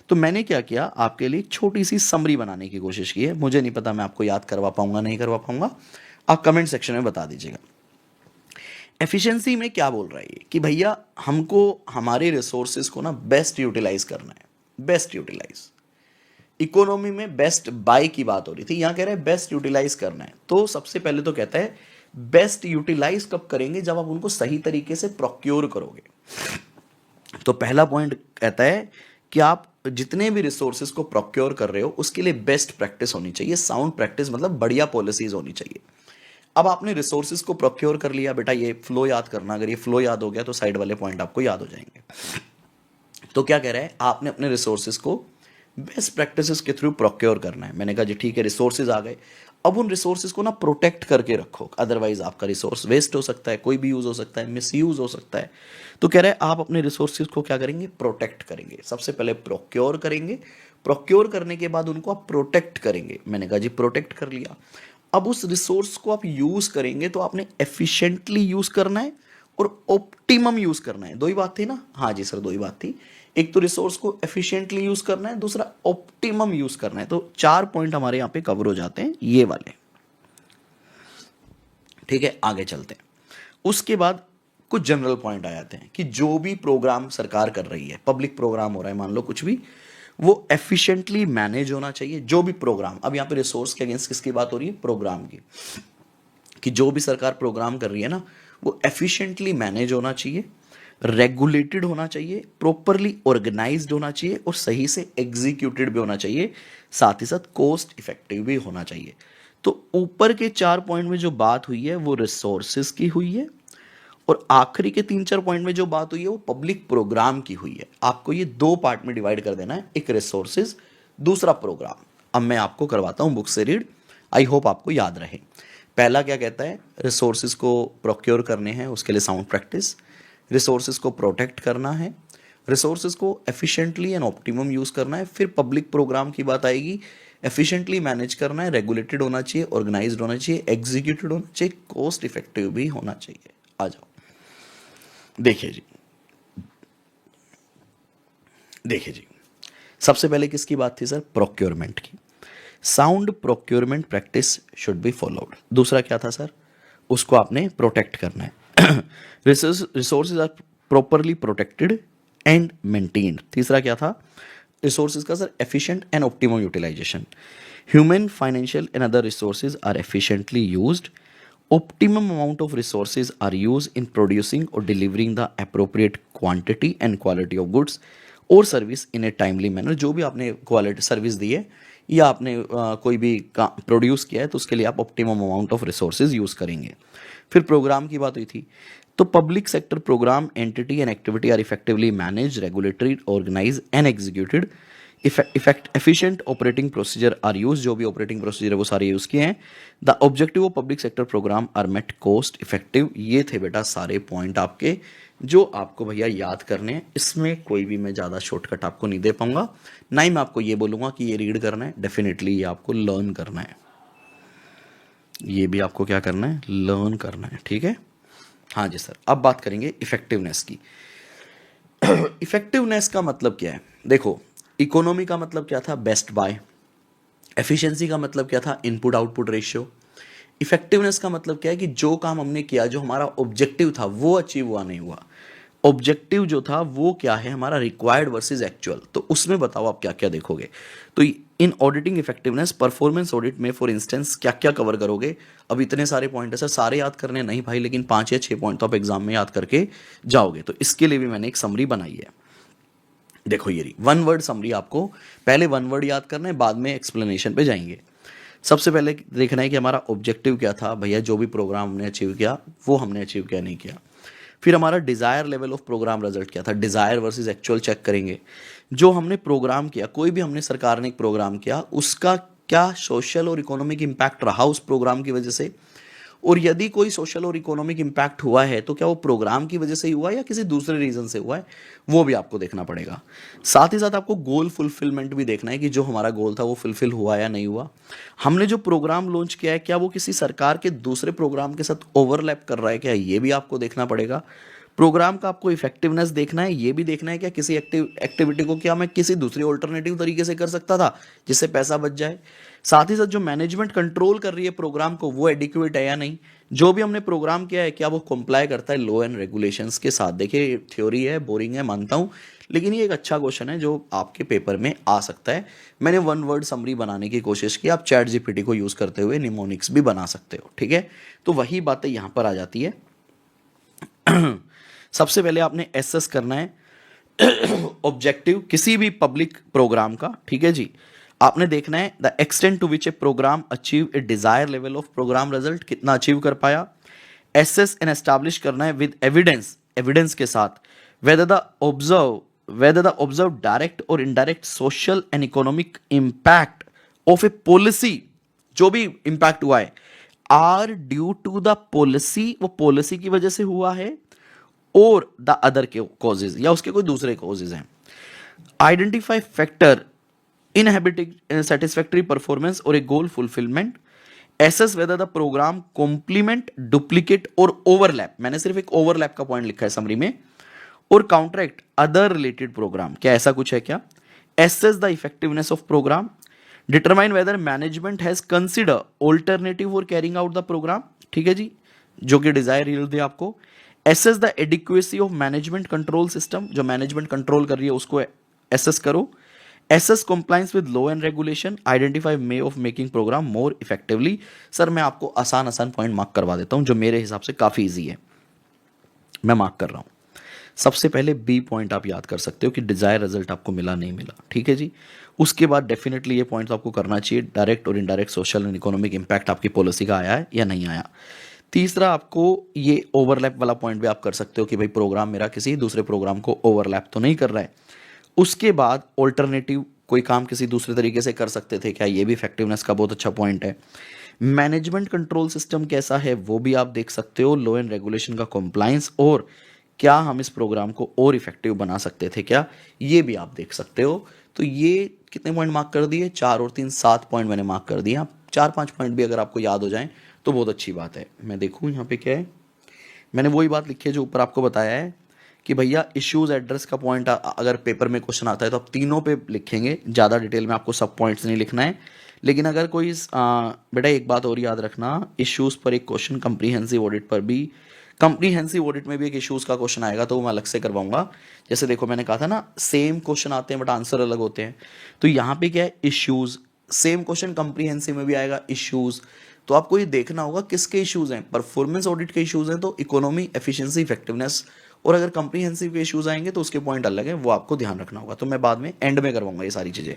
तो मैंने क्या किया, आपके लिए छोटी सी समरी बनाने की कोशिश की है। मुझे नहीं पता मैं आपको याद करवा पाऊंगा नहीं करवा पाऊंगा, आप कमेंट सेक्शन में बता दीजिएगा। एफिशिएंसी में क्या बोल रहा है ये कि भैया हमको हमारे रिसोर्सेज को ना बेस्ट यूटिलाइज करना है, बेस्ट यूटिलाइज। इकोनॉमी में बेस्ट बाय की बात हो रही थी, यहां कह रहे हैं बेस्ट यूटिलाइज करना है। तो सबसे पहले तो कहता है बेस्ट यूटिलाइज कब करेंगे, जब आप उनको सही तरीके से प्रोक्योर करोगे। तो पहला पॉइंट कहता है कि आप जितने भी रिसोर्सेज को प्रोक्योर कर रहे हो उसके लिए बेस्ट प्रैक्टिस होनी चाहिए, साउंड प्रैक्टिस मतलब बढ़िया पॉलिसीज होनी चाहिए। अब आपने रिसोर्सेज को प्रोक्योर कर लिया, बेटा ये फ्लो याद करना, अगर ये फ्लो याद हो गया तो साइड वाले पॉइंट आपको याद हो जाएंगे। तो क्या कह रहा है, आपने अपने रिसोर्सेज को बेस्ट प्रैक्टिसेस के थ्रू प्रोक्योर करना है। मैंने कहा जी ठीक है, रिसोर्सेज आ गए, अब उन रिसोर्सेज को ना प्रोटेक्ट करके रखो, अदरवाइज आपका रिसोर्स वेस्ट हो सकता है, कोई भी यूज हो सकता है, मिस यूज हो सकता है। तो कह रहे हैं आप अपने रिसोर्सेज को क्या करेंगे, प्रोटेक्ट करेंगे। सबसे पहले प्रोक्योर करेंगे, प्रोक्योर करने के बाद उनको आप प्रोटेक्ट करेंगे। मैंने कहा जी प्रोटेक्ट कर लिया, अब उस रिसोर्स को आप यूज करेंगे तो आपने एफिशिएंटली यूज करना है और ऑप्टिमम यूज करना है। दो ही बात थी ना, हाँ जी सर दो ही बात थी, एक तो रिसोर्स को एफिशिएंटली यूज करना है, दूसरा ऑप्टिमम यूज करना है। तो 4 पॉइंट हमारे यहां पे कवर हो जाते हैं ये वाले। ठीक है, आगे चलते हैं। उसके बाद कुछ जनरल पॉइंट आ जाते हैं कि जो भी प्रोग्राम सरकार कर रही है, पब्लिक प्रोग्राम हो रहा है मान लो कुछ भी, वो एफिशिएंटली मैनेज होना चाहिए। जो भी प्रोग्राम, अब यहां पे रिसोर्स के अगेंस्ट किसकी बात हो रही है, प्रोग्राम की, कि जो भी सरकार प्रोग्राम कर रही है ना वो एफिशिएंटली मैनेज होना चाहिए, रेगुलेटेड होना चाहिए, प्रॉपरली ऑर्गेनाइज्ड होना चाहिए और सही से एग्जीक्यूटेड भी होना चाहिए, साथ ही साथ कॉस्ट इफेक्टिव भी होना चाहिए। तो ऊपर के 4 पॉइंट में जो बात हुई है वो रिसोर्सेज की हुई है, और आखिरी के 3-4 पॉइंट में जो बात हुई है वो पब्लिक प्रोग्राम की हुई है। आपको ये 2 पार्ट में डिवाइड कर देना है, एक रिसोर्सेज, दूसरा प्रोग्राम। अब मैं आपको करवाता हूं बुक से रीड, आई होप आपको याद रहे। पहला क्या कहता है, रिसोर्सेज को प्रोक्योर करने हैं, उसके लिए साउंड प्रैक्टिस, रिसोर्सेज को प्रोटेक्ट करना है, रिसोर्सेज को एफिशिएंटली एंड ऑप्टिमम यूज करना है। फिर पब्लिक प्रोग्राम की बात आएगी, एफिशिएंटली मैनेज करना है, रेगुलेटेड होना चाहिए, ऑर्गेनाइज्ड होना चाहिए, एग्जीक्यूटेड होना चाहिए, कॉस्ट इफेक्टिव भी होना चाहिए। आ जाओ देखिए जी, देखिए जी, सबसे पहले किसकी बात थी सर, प्रोक्योरमेंट की। Sound procurement practice should be followed. दूसरा क्या था सर, उसको आपने प्रोटेक्ट करना है। Resources are properly protected and maintained. तीसरा क्या था, रिसोर्सेज का sir efficient and optimum utilisation. Human, financial and other resources are efficiently used. Optimum amount of resources are used in producing or delivering the appropriate quantity and quality of goods or service in a timely manner। जो भी आपने क्वालिटी सर्विस दी है या आपने कोई भी प्रोड्यूस किया है तो उसके लिए आप optimum amount of resources use करेंगे। फिर प्रोग्राम की बात हुई थी, तो public sector programme, entity and activity are effectively manage, regulatory, organise and executed. Efficient operating procedure are use, जो भी ऑपरेटिंग प्रोसीजर है वो सारे यूज किए हैं। The objective of public sector programme are met, cost effective. ये थे बेटा सारे पॉइंट आपके जो आपको भैया याद करने हैं। इसमें कोई भी मैं ज़्यादा शॉर्टकट आपको नहीं दे पाऊंगा, ना ही मैं आपको ये बोलूंगा कि ये रीड करना है, डेफिनेटली ये आपको लर्न करना है, ये भी आपको क्या करना है, लर्न करना है। ठीक है, हाँ जी सर। अब बात करेंगे इफेक्टिवनेस की। इफेक्टिवनेस का मतलब क्या है, देखो इकोनॉमी का मतलब क्या था, बेस्ट बाय। एफिशिएंसी का मतलब क्या था, इनपुट आउटपुट रेशियो। इफेक्टिवनेस का मतलब क्या है कि जो काम हमने किया, जो हमारा ऑब्जेक्टिव था वो अचीव हुआ नहीं हुआ। ऑब्जेक्टिव जो था वो क्या है हमारा, रिक्वायर्ड वर्सेस एक्चुअल। तो उसमें बताओ आप क्या क्या देखोगे। तो इन ऑडिटिंग इफेक्टिवनेस, परफॉर्मेंस ऑडिट में फॉर इंस्टेंस क्या क्या कवर करोगे। अब इतने सारे पॉइंट है सर, सारे याद करने नहीं भाई, लेकिन 5 या 6 पॉइंट तो आप एग्जाम में याद करके जाओगे। तो इसके लिए भी मैंने एक समरी बनाई है, देखो ये रही 1 वर्ड समरी। आपको पहले 1 वर्ड याद करना है, बाद में एक्सप्लेनेशन पे जाएंगे। सबसे पहले देखना है कि हमारा ऑब्जेक्टिव क्या था भैया, जो भी प्रोग्राम हमने अचीव किया वो हमने अचीव किया नहीं किया। फिर हमारा desire level of programme result क्या था, डिज़ायर वर्सेस एक्चुअल चेक करेंगे। जो हमने प्रोग्राम किया, कोई भी हमने सरकार ने एक प्रोग्राम किया, उसका क्या सोशल और इकोनॉमिक इम्पैक्ट रहा उस प्रोग्राम की वजह से, और यदि कोई सोशल और इकोनॉमिक इम्पैक्ट हुआ है तो क्या वो प्रोग्राम की वजह से ही हुआ है या किसी दूसरे रीजन से हुआ है, वो भी आपको देखना पड़ेगा। साथ ही साथ आपको गोल फुलफिलमेंट भी देखना है कि जो हमारा गोल था वो फुलफिल हुआ या नहीं हुआ। हमने जो प्रोग्राम लॉन्च किया है क्या वो किसी सरकार के दूसरे प्रोग्राम के साथ ओवरलैप कर रहा है क्या, ये भी आपको देखना पड़ेगा। प्रोग्राम का आपको इफेक्टिवनेस देखना है, ये भी देखना है क्या किसी एक्टिविटी को क्या मैं किसी दूसरे ऑल्टरनेटिव तरीके से कर सकता था जिससे पैसा बच जाए। साथ ही साथ जो मैनेजमेंट कंट्रोल कर रही है प्रोग्राम को वो एडिक्वेट है या नहीं, जो भी हमने प्रोग्राम किया है क्या वो कंप्लाई करता है लॉ एंड रेगुलेशंस के साथ। देखिए थ्योरी है, बोरिंग है मानता हूँ, लेकिन ये एक अच्छा क्वेश्चन है जो आपके पेपर में आ सकता है। मैंने वन वर्ड समरी बनाने की कोशिश की, आप चैट जीपीटी को यूज करते हुए निमोनिक्स भी बना सकते हो, ठीक है। तो वही बातें यहां पर आ जाती है। सबसे पहले आपने एसेस करना है ऑब्जेक्टिव किसी भी पब्लिक प्रोग्राम का, ठीक है जी। आपने देखना है the extent to which a programme achieve a desire level of programme result, कितना अचीव कर पाया। एसेस एंड एस्टैब्लिश करना है विद एविडेंस, एविडेंस के साथ, वेदर द ऑब्जर्व डायरेक्ट और indirect social and economic impact of a policy, जो भी इंपैक्ट हुआ है are due to the policy, वो पॉलिसी की वजह से हुआ है, और द अदर कॉजेज या उसके कोई दूसरे कॉजेज हैं। Identify factor inhibiting satisfactory performance और a goal fulfilment. Assess whether the programme complement, duplicate और ओवरलैप, मैंने सिर्फ एक ओवरलैप का पॉइंट लिखा है समरी में, और काउंटरैक्ट अदर रिलेटेड प्रोग्राम, क्या ऐसा कुछ है क्या। Assess the effectiveness of programme, determine whether management has consider alternative for carrying out the programme, ठीक है जी, जो कि डिजायर रिजल्ट दे आपको। Assess the adequacy of management control system, जो मैनेजमेंट कंट्रोल कर रही है उसको एसेस करो। Assess compliance with law and regulation, identify way of making programme more effectively. Sir मैं आपको आसान आसान पॉइंट मार्क करवा देता हूं जो मेरे हिसाब से काफी इजी है, मैं मार्क कर रहा हूं। सबसे पहले बी पॉइंट आप याद कर सकते हो कि डिजायर रिजल्ट आपको मिला नहीं मिला, ठीक है जी। उसके बाद डेफिनेटली ये पॉइंट आपको करना चाहिए, डायरेक्ट और indirect social and economic impact आपकी पॉलिसी का आया है या नहीं आया। तीसरा आपको ये ओवरलैप वाला पॉइंट भी आप कर सकते हो कि भाई प्रोग्राम मेरा किसी दूसरे प्रोग्राम को ओवरलैप तो नहीं कर रहा है। उसके बाद ऑल्टरनेटिव कोई काम किसी दूसरे तरीके से कर सकते थे क्या, ये भी इफेक्टिवनेस का बहुत अच्छा पॉइंट है। मैनेजमेंट कंट्रोल सिस्टम कैसा है वो भी आप देख सकते हो, लॉ एंड रेगुलेशन का कंप्लायंस, और क्या हम इस प्रोग्राम को और इफेक्टिव बना सकते थे क्या, ये भी आप देख सकते हो। तो ये कितने पॉइंट मार्क कर दिए, 4 और 3 7 पॉइंट मैंने मार्क कर दिए। 4-5 पॉइंट भी अगर आपको याद हो जाएं तो बहुत अच्छी बात है। मैं देखूं यहाँ पे क्या है, मैंने वही बात लिखी है जो ऊपर आपको बताया है कि भैया इश्यूज एड्रेस का पॉइंट अगर पेपर में क्वेश्चन आता है तो आप तीनों पे लिखेंगे, ज़्यादा डिटेल में आपको सब पॉइंट्स नहीं लिखना है। लेकिन अगर कोई बेटा एक बात और याद रखना, इश्यूज पर एक क्वेश्चन कंप्रीहेंसिव ऑडिट पर भी, कंप्रीहेंसिव ऑडिट में भी एक इश्यूज का क्वेश्चन आएगा तो वो मैं अलग से करवाऊंगा। जैसे देखो मैंने कहा था ना सेम क्वेश्चन आते हैं बट आंसर अलग होते हैं, तो यहाँ पे क्या है इश्यूज, सेम क्वेश्चन कंप्रीहेंसिव में भी आएगा इश्यूज। तो आपको ये देखना होगा किसके इश्यूज हैं, परफॉर्मेंस ऑडिट के इश्यूज हैं तो इकोनॉमी, एफिशिएंसी, इफेक्टिवनेस, और अगर कंप्रीहेंसिव के इश्यूज आएंगे तो उसके पॉइंट अलग हैं, वो आपको ध्यान रखना होगा। तो मैं बाद में एंड में करवाऊंगा ये सारी चीज़ें,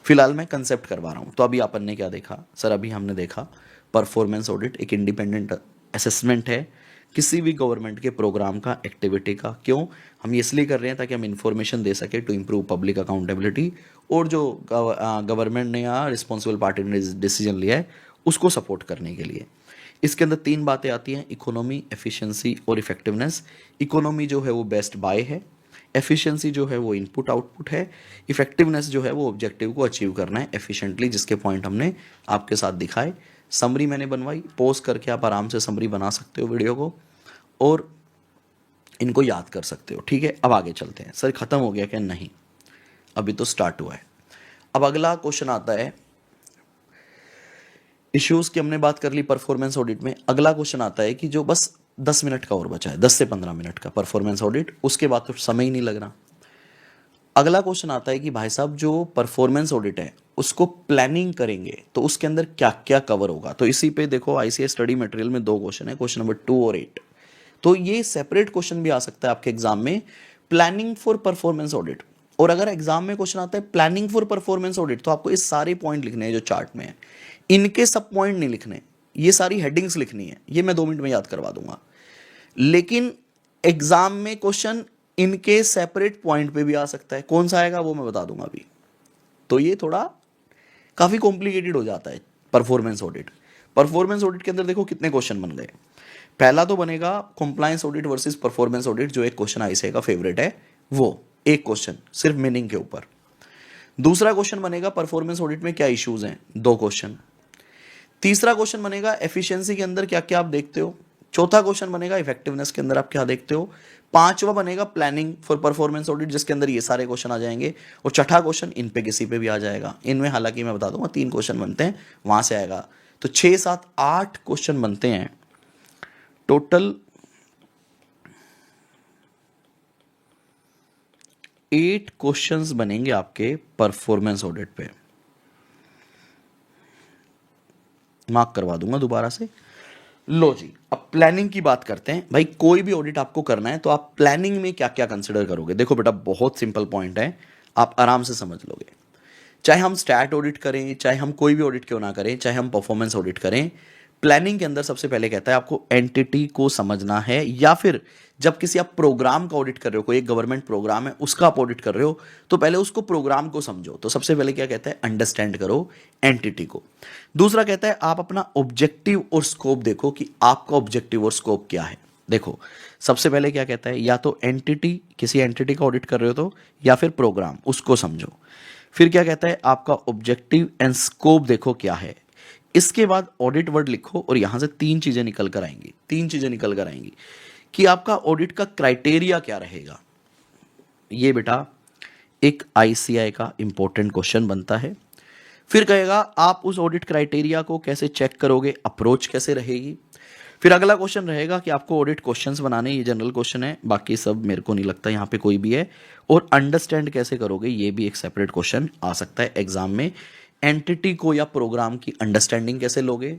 फिलहाल मैं कंसेप्ट करवा रहा हूँ। तो अभी अपन ने क्या देखा सर, अभी हमने देखा परफॉर्मेंस ऑडिट एक इंडिपेंडेंट असेसमेंट है किसी भी गवर्नमेंट के प्रोग्राम का, एक्टिविटी का। क्यों हम ये इसलिए कर रहे हैं ताकि हम इंफॉर्मेशन दे सके टू इम्प्रूव पब्लिक अकाउंटेबिलिटी, और जो गवर्नमेंट ने या रिस्पॉन्सिबल पार्टी ने डिसीजन लिया है उसको सपोर्ट करने के लिए। इसके अंदर 3 बातें आती हैं, इकोनॉमी, एफिशिएंसी और इफेक्टिवनेस। इकोनॉमी जो है वो बेस्ट बाय है, एफिशिएंसी जो है वो इनपुट आउटपुट है, इफेक्टिवनेस जो है वो ऑब्जेक्टिव को अचीव करना है एफिशिएंटली, जिसके पॉइंट हमने आपके साथ दिखाए। समरी मैंने बनवाई, पोज करके आप आराम से समरी बना सकते हो वीडियो को और इनको याद कर सकते हो, ठीक है। अब आगे चलते हैं। सर खत्म हो गया क्या, नहीं अभी तो स्टार्ट हुआ है। अब अगला क्वेश्चन आता है, इश्यूज की हमने बात कर ली परफॉर्मेंस ऑडिट में। अगला क्वेश्चन आता है कि जो बस 10 मिनट का और बचा है, 10 से 15 मिनट का परफॉर्मेंस ऑडिट, उसके बाद तो समय ही नहीं लग रहा। अगला क्वेश्चन आता है कि भाई साहब जो परफॉर्मेंस ऑडिट है उसको प्लानिंग करेंगे तो उसके अंदर क्या क्या कवर होगा। तो इसी पे देखो आईसीएस स्टडी मटेरियल में 2 क्वेश्चन है, क्वेश्चन नंबर 2 और 8। तो ये सेपरेट क्वेश्चन भी आ सकता है आपके एग्जाम में, प्लानिंग फॉर परफॉर्मेंस ऑडिट। और अगर एग्जाम में क्वेश्चन आता है प्लानिंग फॉर परफॉर्मेंस ऑडिट तो आपको ये सारे पॉइंट लिखने हैं जो चार्ट में है, इनके सब पॉइंट नहीं लिखने, ये सारी हेडिंग्स लिखनी है। ये मैं 2 मिनट में याद करवा दूंगा। लेकिन एग्जाम में क्वेश्चन इनके सेपरेट पॉइंट पे भी आ सकता है, कौन सा आएगा वो मैं बता दूंगा अभी। तो ये थोड़ा काफी कॉम्प्लिकेटेड हो जाता है परफॉर्मेंस ऑडिट। परफॉर्मेंस ऑडिट के अंदर देखो कितने क्वेश्चन बन गए। पहला तो बनेगा compliance audit versus performance audit, जो एक क्वेश्चन आईसीए का फेवरेट है, वो एक क्वेश्चन सिर्फ मीनिंग के ऊपर। दूसरा क्वेश्चन बनेगा परफॉर्मेंस ऑडिट में क्या इश्यूज हैं, 2 क्वेश्चन। तीसरा क्वेश्चन बनेगा एफिशिएंसी के अंदर क्या क्या आप देखते हो, चौथा क्वेश्चन बनेगा इफेक्टिवनेस के अंदर आप क्या देखते हो, पांचवा बनेगा प्लानिंग फॉर परफॉर्मेंस ऑडिट जिसके अंदर ये सारे क्वेश्चन आ जाएंगे, और छठा क्वेश्चन इन पे किसी पे भी आ जाएगा। इनमें हालांकि मैं बता दूंगा 3 क्वेश्चन बनते हैं, वहां से आएगा। तो 6 7 8 क्वेश्चन बनते हैं टोटल, 8 क्वेश्चंस बनेंगे आपके परफॉर्मेंस ऑडिट पे। मार्क करवा दूंगा दोबारा से। लो जी, अब प्लानिंग की बात करते हैं। भाई कोई भी ऑडिट आपको करना है तो आप प्लानिंग में क्या क्या कंसिडर करोगे? देखो बेटा, बहुत सिंपल पॉइंट है, आप आराम से समझ लोगे। चाहे हम स्टैट ऑडिट करें, चाहे हम कोई भी ऑडिट क्यों ना करें, चाहे हम परफॉर्मेंस ऑडिट करें, प्लानिंग के अंदर सबसे पहले कहता है आपको एंटिटी को समझना है, या फिर जब किसी आप प्रोग्राम का ऑडिट कर रहे हो, कोई एक गवर्नमेंट प्रोग्राम है उसका आप ऑडिट कर रहे हो, तो पहले उसको प्रोग्राम को समझो। तो सबसे पहले क्या कहता है, अंडरस्टैंड करो एंटिटी को। दूसरा कहता है आप अपना ऑब्जेक्टिव और स्कोप देखो कि आपका ऑब्जेक्टिव और स्कोप क्या है। देखो सबसे पहले क्या कहता है, या तो एंटिटी, किसी एंटिटी का ऑडिट कर रहे हो तो, या फिर प्रोग्राम, उसको समझो। फिर क्या कहता है, आपका ऑब्जेक्टिव एंड स्कोप देखो क्या है। इसके बाद ऑडिट वर्ड लिखो, और यहां से 3 चीजें निकल कर आएंगी, 3 चीजें निकल कर आएंगी कि आपका ऑडिट का क्राइटेरिया क्या रहेगा। ये बेटा एक आईसीआई का इंपॉर्टेंट क्वेश्चन बनता है। फिर कहेगा आप उस ऑडिट क्राइटेरिया को कैसे चेक करोगे, अप्रोच कैसे रहेगी। फिर अगला क्वेश्चन रहेगा कि आपको ऑडिट क्वेश्चंस बनाने, ये जनरल क्वेश्चन है, बाकी सब मेरे को नहीं लगता यहाँ पे कोई भी है। और अंडरस्टैंड कैसे करोगे, ये भी एक सेपरेट क्वेश्चन आ सकता है एग्जाम में। एंटिटी को या प्रोग्राम की अंडरस्टैंडिंग कैसे लोगे,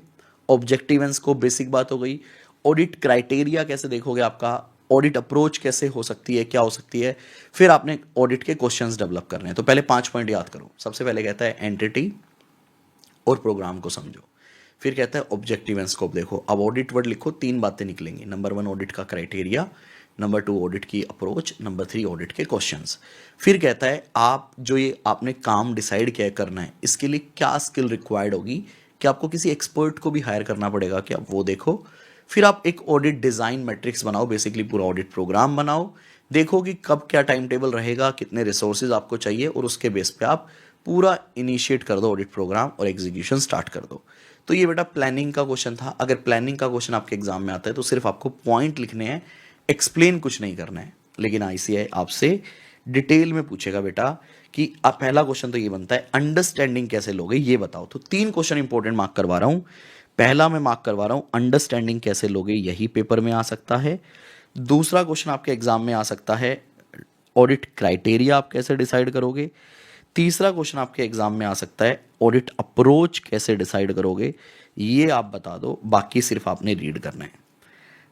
ऑब्जेक्टिव एंड स्कोप बेसिक बात हो गई। ऑडिट क्राइटेरिया कैसे देखोगे, आपका ऑडिट अप्रोच कैसे हो सकती है, क्या हो सकती है। फिर आपने ऑडिट के क्वेश्चंस डेवलप करने हैं। तो पहले 5 पॉइंट याद करो। सबसे पहले कहता है एंटिटी और प्रोग्राम को समझो। फिर कहता है ऑब्जेक्टिव एंड स्कोप देखो। अब ऑडिट वर्ड लिखो, 3 बातें निकलेंगी। नंबर 1 ऑडिट का क्राइटेरिया, नंबर 2 ऑडिट की अप्रोच, नंबर 3 ऑडिट के क्वेश्चंस। फिर कहता है आप जो ये आपने काम डिसाइड किया करना है, इसके लिए क्या स्किल रिक्वायर्ड होगी, कि आपको किसी एक्सपर्ट को भी हायर करना पड़ेगा क्या, वो देखो। फिर आप एक ऑडिट डिजाइन मैट्रिक्स बनाओ, बेसिकली पूरा ऑडिट प्रोग्राम बनाओ। देखो कि कब क्या टाइम टेबल रहेगा, कितने रिसोर्सेज आपको चाहिए, और उसके बेस पे आप पूरा इनिशिएट कर दो ऑडिट प्रोग्राम और एग्जीक्यूशन स्टार्ट कर दो। तो ये बेटा प्लानिंग का क्वेश्चन था। अगर प्लानिंग का क्वेश्चन आपके एग्जाम में आता है तो सिर्फ आपको पॉइंट लिखने हैं, एक्सप्लेन कुछ नहीं करना है। लेकिन आईसीआई आपसे डिटेल में पूछेगा बेटा कि आप, पहला क्वेश्चन तो ये बनता है अंडरस्टैंडिंग कैसे लोगे, ये बताओ। तो 3 क्वेश्चन इंपॉर्टेंट मार्क करवा रहा हूं। पहला मैं मार्क करवा रहा हूं अंडरस्टैंडिंग कैसे लोगे, यही पेपर में आ सकता है। दूसरा क्वेश्चन आपके एग्जाम में आ सकता है ऑडिट क्राइटेरिया आप कैसे डिसाइड करोगे। तीसरा क्वेश्चन आपके एग्जाम में आ सकता है ऑडिट अप्रोच कैसे डिसाइड करोगे, ये आप बता दो। बाकी सिर्फ आपने रीड करना है,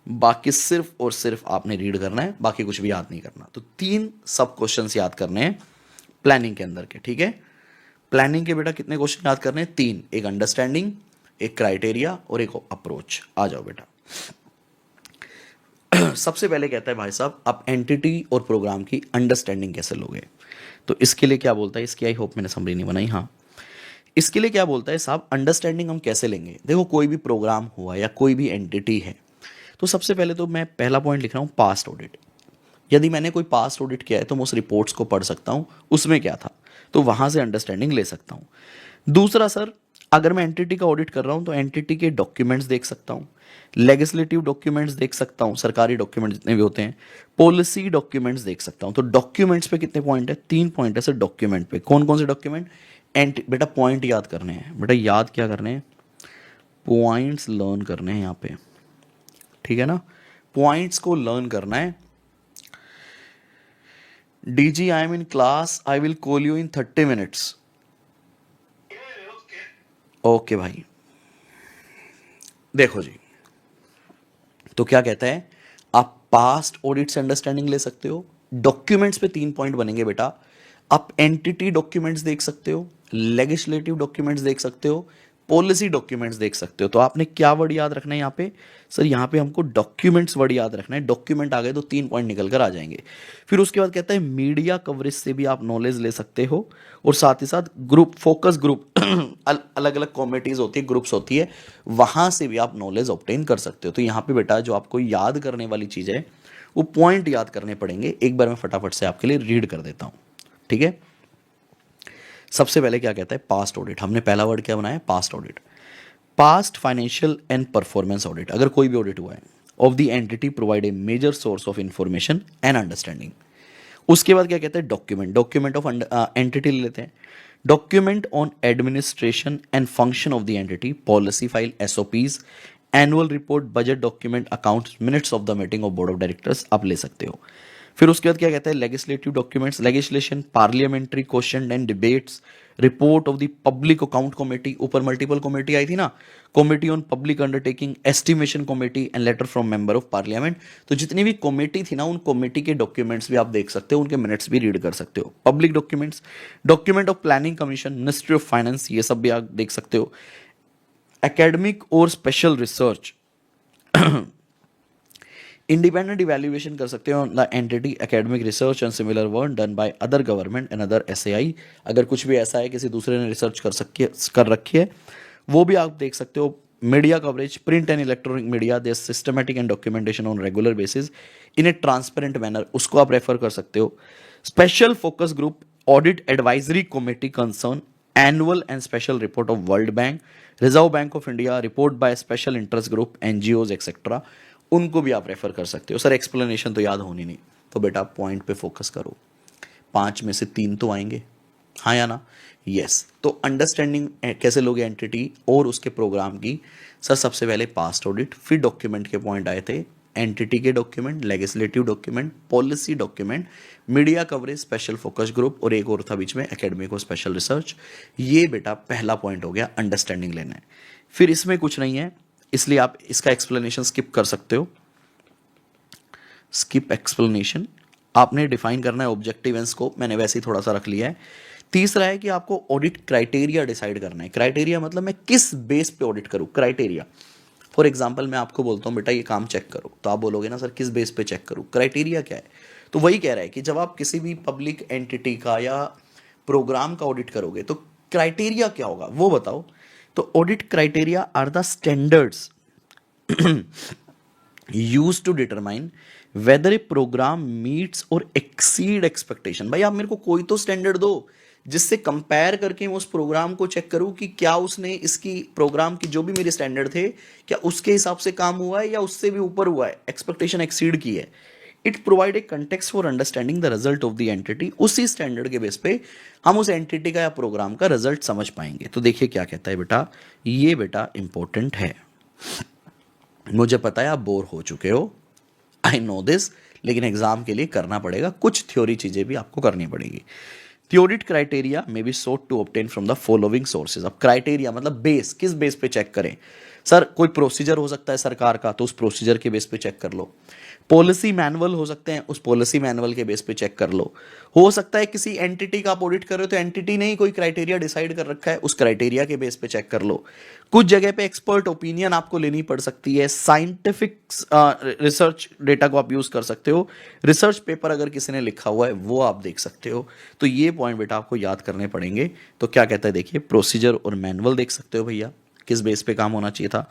बाकी सिर्फ और सिर्फ आपने रीड करना है, बाकी कुछ भी याद नहीं करना। तो 3 सब क्वेश्चंस याद करने हैं प्लानिंग के अंदर के, ठीक है। प्लानिंग के बेटा कितने क्वेश्चन याद करने हैं, 3। एक अंडरस्टैंडिंग, एक क्राइटेरिया और एक अप्रोच। आ जाओ बेटा। सबसे पहले कहता है भाई साहब आप एंटिटी और प्रोग्राम की अंडरस्टैंडिंग कैसे लोगे। तो इसके लिए क्या बोलता है, इसकी आई होप मैंने समरी नहीं बनाई, हाँ। इसके लिए क्या बोलता है साहब, अंडरस्टैंडिंग हम कैसे लेंगे। देखो कोई भी प्रोग्राम हुआ या कोई भी एंटिटी है, तो सबसे पहले तो मैं पहला पॉइंट लिख रहा हूँ पास्ट ऑडिट। यदि मैंने कोई पास्ट ऑडिट किया है तो मैं उस रिपोर्ट्स को पढ़ सकता हूँ, उसमें क्या था, तो वहां से अंडरस्टैंडिंग ले सकता हूँ। दूसरा सर, अगर मैं एंटिटी का ऑडिट कर रहा हूँ तो एंटिटी के डॉक्यूमेंट्स देख सकता हूँ, लेजिस्लेटिव डॉक्यूमेंट्स देख सकता हूँ, सरकारी डॉक्यूमेंट जितने भी होते हैं, पॉलिसी डॉक्यूमेंट्स देख सकता हूँ। तो डॉक्यूमेंट्स पे कितने पॉइंट है, 3 पॉइंट है सर डॉक्यूमेंट पे। कौन कौन से डॉक्यूमेंट, बेटा पॉइंट याद करने हैं, बेटा याद क्या करने हैं, पॉइंट्स लर्न करने हैं यहाँ पे, ठीक है ना, पॉइंट्स को लर्न करना है। DG I am in class, I will call you in 30 minutes. Okay भाई, देखो जी, तो क्या कहता है, आप पास्ट ऑडिट से अंडरस्टैंडिंग ले सकते हो। डॉक्यूमेंट्स पे 3 पॉइंट बनेंगे बेटा। आप एंटिटी डॉक्यूमेंट्स देख सकते हो, लेजिस्लेटिव डॉक्यूमेंट्स देख सकते हो, पॉलिसी डॉक्यूमेंट्स देख सकते हो। तो आपने क्या वर्ड याद रखना है यहाँ पे, सर यहाँ पे हमको डॉक्यूमेंट्स वर्ड याद रखना है। डॉक्यूमेंट आ गए तो 3 पॉइंट निकल कर आ जाएंगे। फिर उसके बाद कहता है मीडिया कवरेज से भी आप नॉलेज ले सकते हो, और साथ ही साथ ग्रुप फोकस ग्रुप अलग अलग कॉमिटीज होती है, ग्रुप्स होती है, वहां से भी आप नॉलेज ऑब्टेन कर सकते हो। तो यहाँ पे बेटा जो आपको याद करने वाली चीज है वो पॉइंट याद करने पड़ेंगे। एक बार मैं फटाफट से आपके लिए रीड कर देता हूं, ठीक है। सबसे पहले क्या कहता है, पास्ट ऑडिट। हमने पहला वर्ड क्या बनाया, past audit. Past financial and performance audit, अगर कोई भी ऑडिट हुआ है, of the entity provide a major source of information and understanding. उसके बाद क्या कहते हैं, डॉक्यूमेंट, डॉक्यूमेंट ऑफ एंटिटी ले लेते हैं। Document on administration and function of the entity, policy file, SOPs, annual report, budget document, account, minutes of the meeting of board of directors आप ले सकते हो। फिर उसके बाद क्या कहता है, legislative documents, legislation, parliamentary question and debates, report of the public account committee, ऊपर मल्टीपल कमेटी आई थी ना, committee on public undertaking, estimation committee and later from member of parliament. तो जितनी भी कमेटी थी ना, उन कमेटी के डॉक्यूमेंट्स भी आप देख सकते हो, उनके मिनट्स भी रीड कर सकते हो। Public documents, document of planning commission, ministry of finance, ये सब भी आप देख सकते हो। एकेडमिक और स्पेशल रिसर्च, इंडिपेंडेंट इवैल्यूएशन कर सकते हो the entity, academic research and similar work done by other government and other SAI. अगर कुछ भी ऐसा है किसी दूसरे ने रिसर्च कर रखी है, वो भी आप देख सकते हो। Media coverage, print and electronic media, their systematic and documentation on regular basis in a transparent manner, उसको आप रेफर कर सकते हो। Special focus group, audit advisory committee concern, annual and special report of World Bank, Reserve Bank of India, report by special interest group, NGOs etcetera, उनको भी आप रेफर कर सकते हो। सर एक्सप्लेनेशन तो याद होनी नहीं, तो बेटा पॉइंट पे फोकस करो, 5 में से 3 तो आएंगे, हाँ या ना? यस। तो अंडरस्टैंडिंग कैसे लोगे एंटिटी और उसके प्रोग्राम की, सर सबसे पहले पास्ट ऑडिट, फिर डॉक्यूमेंट के पॉइंट आए थे, एंटिटी के document, legislative document, policy document, media coverage, special focus group, और एक और था बीच में एकेडमिक और स्पेशल रिसर्च। ये बेटा पहला पॉइंट हो गया, अंडरस्टैंडिंग लेना है। फिर इसमें कुछ नहीं है, इसलिए आप इसका एक्सप्लेनेशन स्किप कर सकते हो। स्किप एक्सप्लेनेशन, आपने डिफाइन करना है ऑब्जेक्टिव एंड स्कोप, मैंने वैसे ही थोड़ा सा रख लिया है। तीसरा है कि आपको ऑडिट क्राइटेरिया डिसाइड करना है। क्राइटेरिया मतलब मैं किस बेस पे ऑडिट करूं, क्राइटेरिया। फॉर एग्जांपल मैं आपको बोलता हूं बेटा ये काम चेक करो, तो आप बोलोगे ना सर किस बेस पे चेक करूं, क्राइटेरिया क्या है? तो वही कह रहा है कि जब आप किसी भी पब्लिक एंटिटी का या प्रोग्राम का ऑडिट करोगे तो क्राइटेरिया क्या होगा वो बताओ। तो audit criteria are the standards used to determine whether a program meets or exceed expectation। भाई आप मेरे को कोई तो स्टैंडर्ड दो जिससे कंपेयर करके मैं उस प्रोग्राम को चेक करूं कि क्या उसने इसकी प्रोग्राम की जो भी मेरे स्टैंडर्ड थे क्या उसके हिसाब से काम हुआ है या उससे भी ऊपर हुआ है, एक्सपेक्टेशन एक्सीड की है। It provide a context for understanding the result of the entity. उसी स्टैंडर्ड के बेस पे हम उस एंटिटी का या प्रोग्राम का रिजल्ट समझ पाएंगे। तो देखिए क्या कहता है बेटा, ये बेटा इंपॉर्टेंट है। मुझे पता है आप बोर हो चुके हो, आई नो दिस, लेकिन एग्जाम के लिए करना पड़ेगा, कुछ थ्योरी चीजें भी आपको करनी पड़ेगी। The audit criteria may be sought to obtain from the following sources। अब क्राइटेरिया मतलब बेस, किस बेस पे चेक करें? सर कोई प्रोसीजर हो सकता है सरकार का, तो उस प्रोसीजर के बेस पे चेक कर लो। पॉलिसी मैनुअल हो सकते हैं, उस पॉलिसी मैनुअल के बेस पे चेक कर लो। हो सकता है किसी एंटिटी का आप ऑडिट कर रहे हो तो एंटिटी ने ही कोई क्राइटेरिया डिसाइड कर रखा है, उस क्राइटेरिया के बेस पे चेक कर लो। कुछ जगह पे एक्सपर्ट ओपिनियन आपको लेनी पड़ सकती है, साइंटिफिक रिसर्च डेटा को आप यूज कर सकते हो, रिसर्च पेपर अगर किसी ने लिखा हुआ है वो आप देख सकते हो। तो ये पॉइंट बेटा आपको याद करने पड़ेंगे। तो क्या कहता है देखिए, प्रोसीजर और मैनुअल देख सकते हो भैया, किस बेस पे काम होना चाहिए था।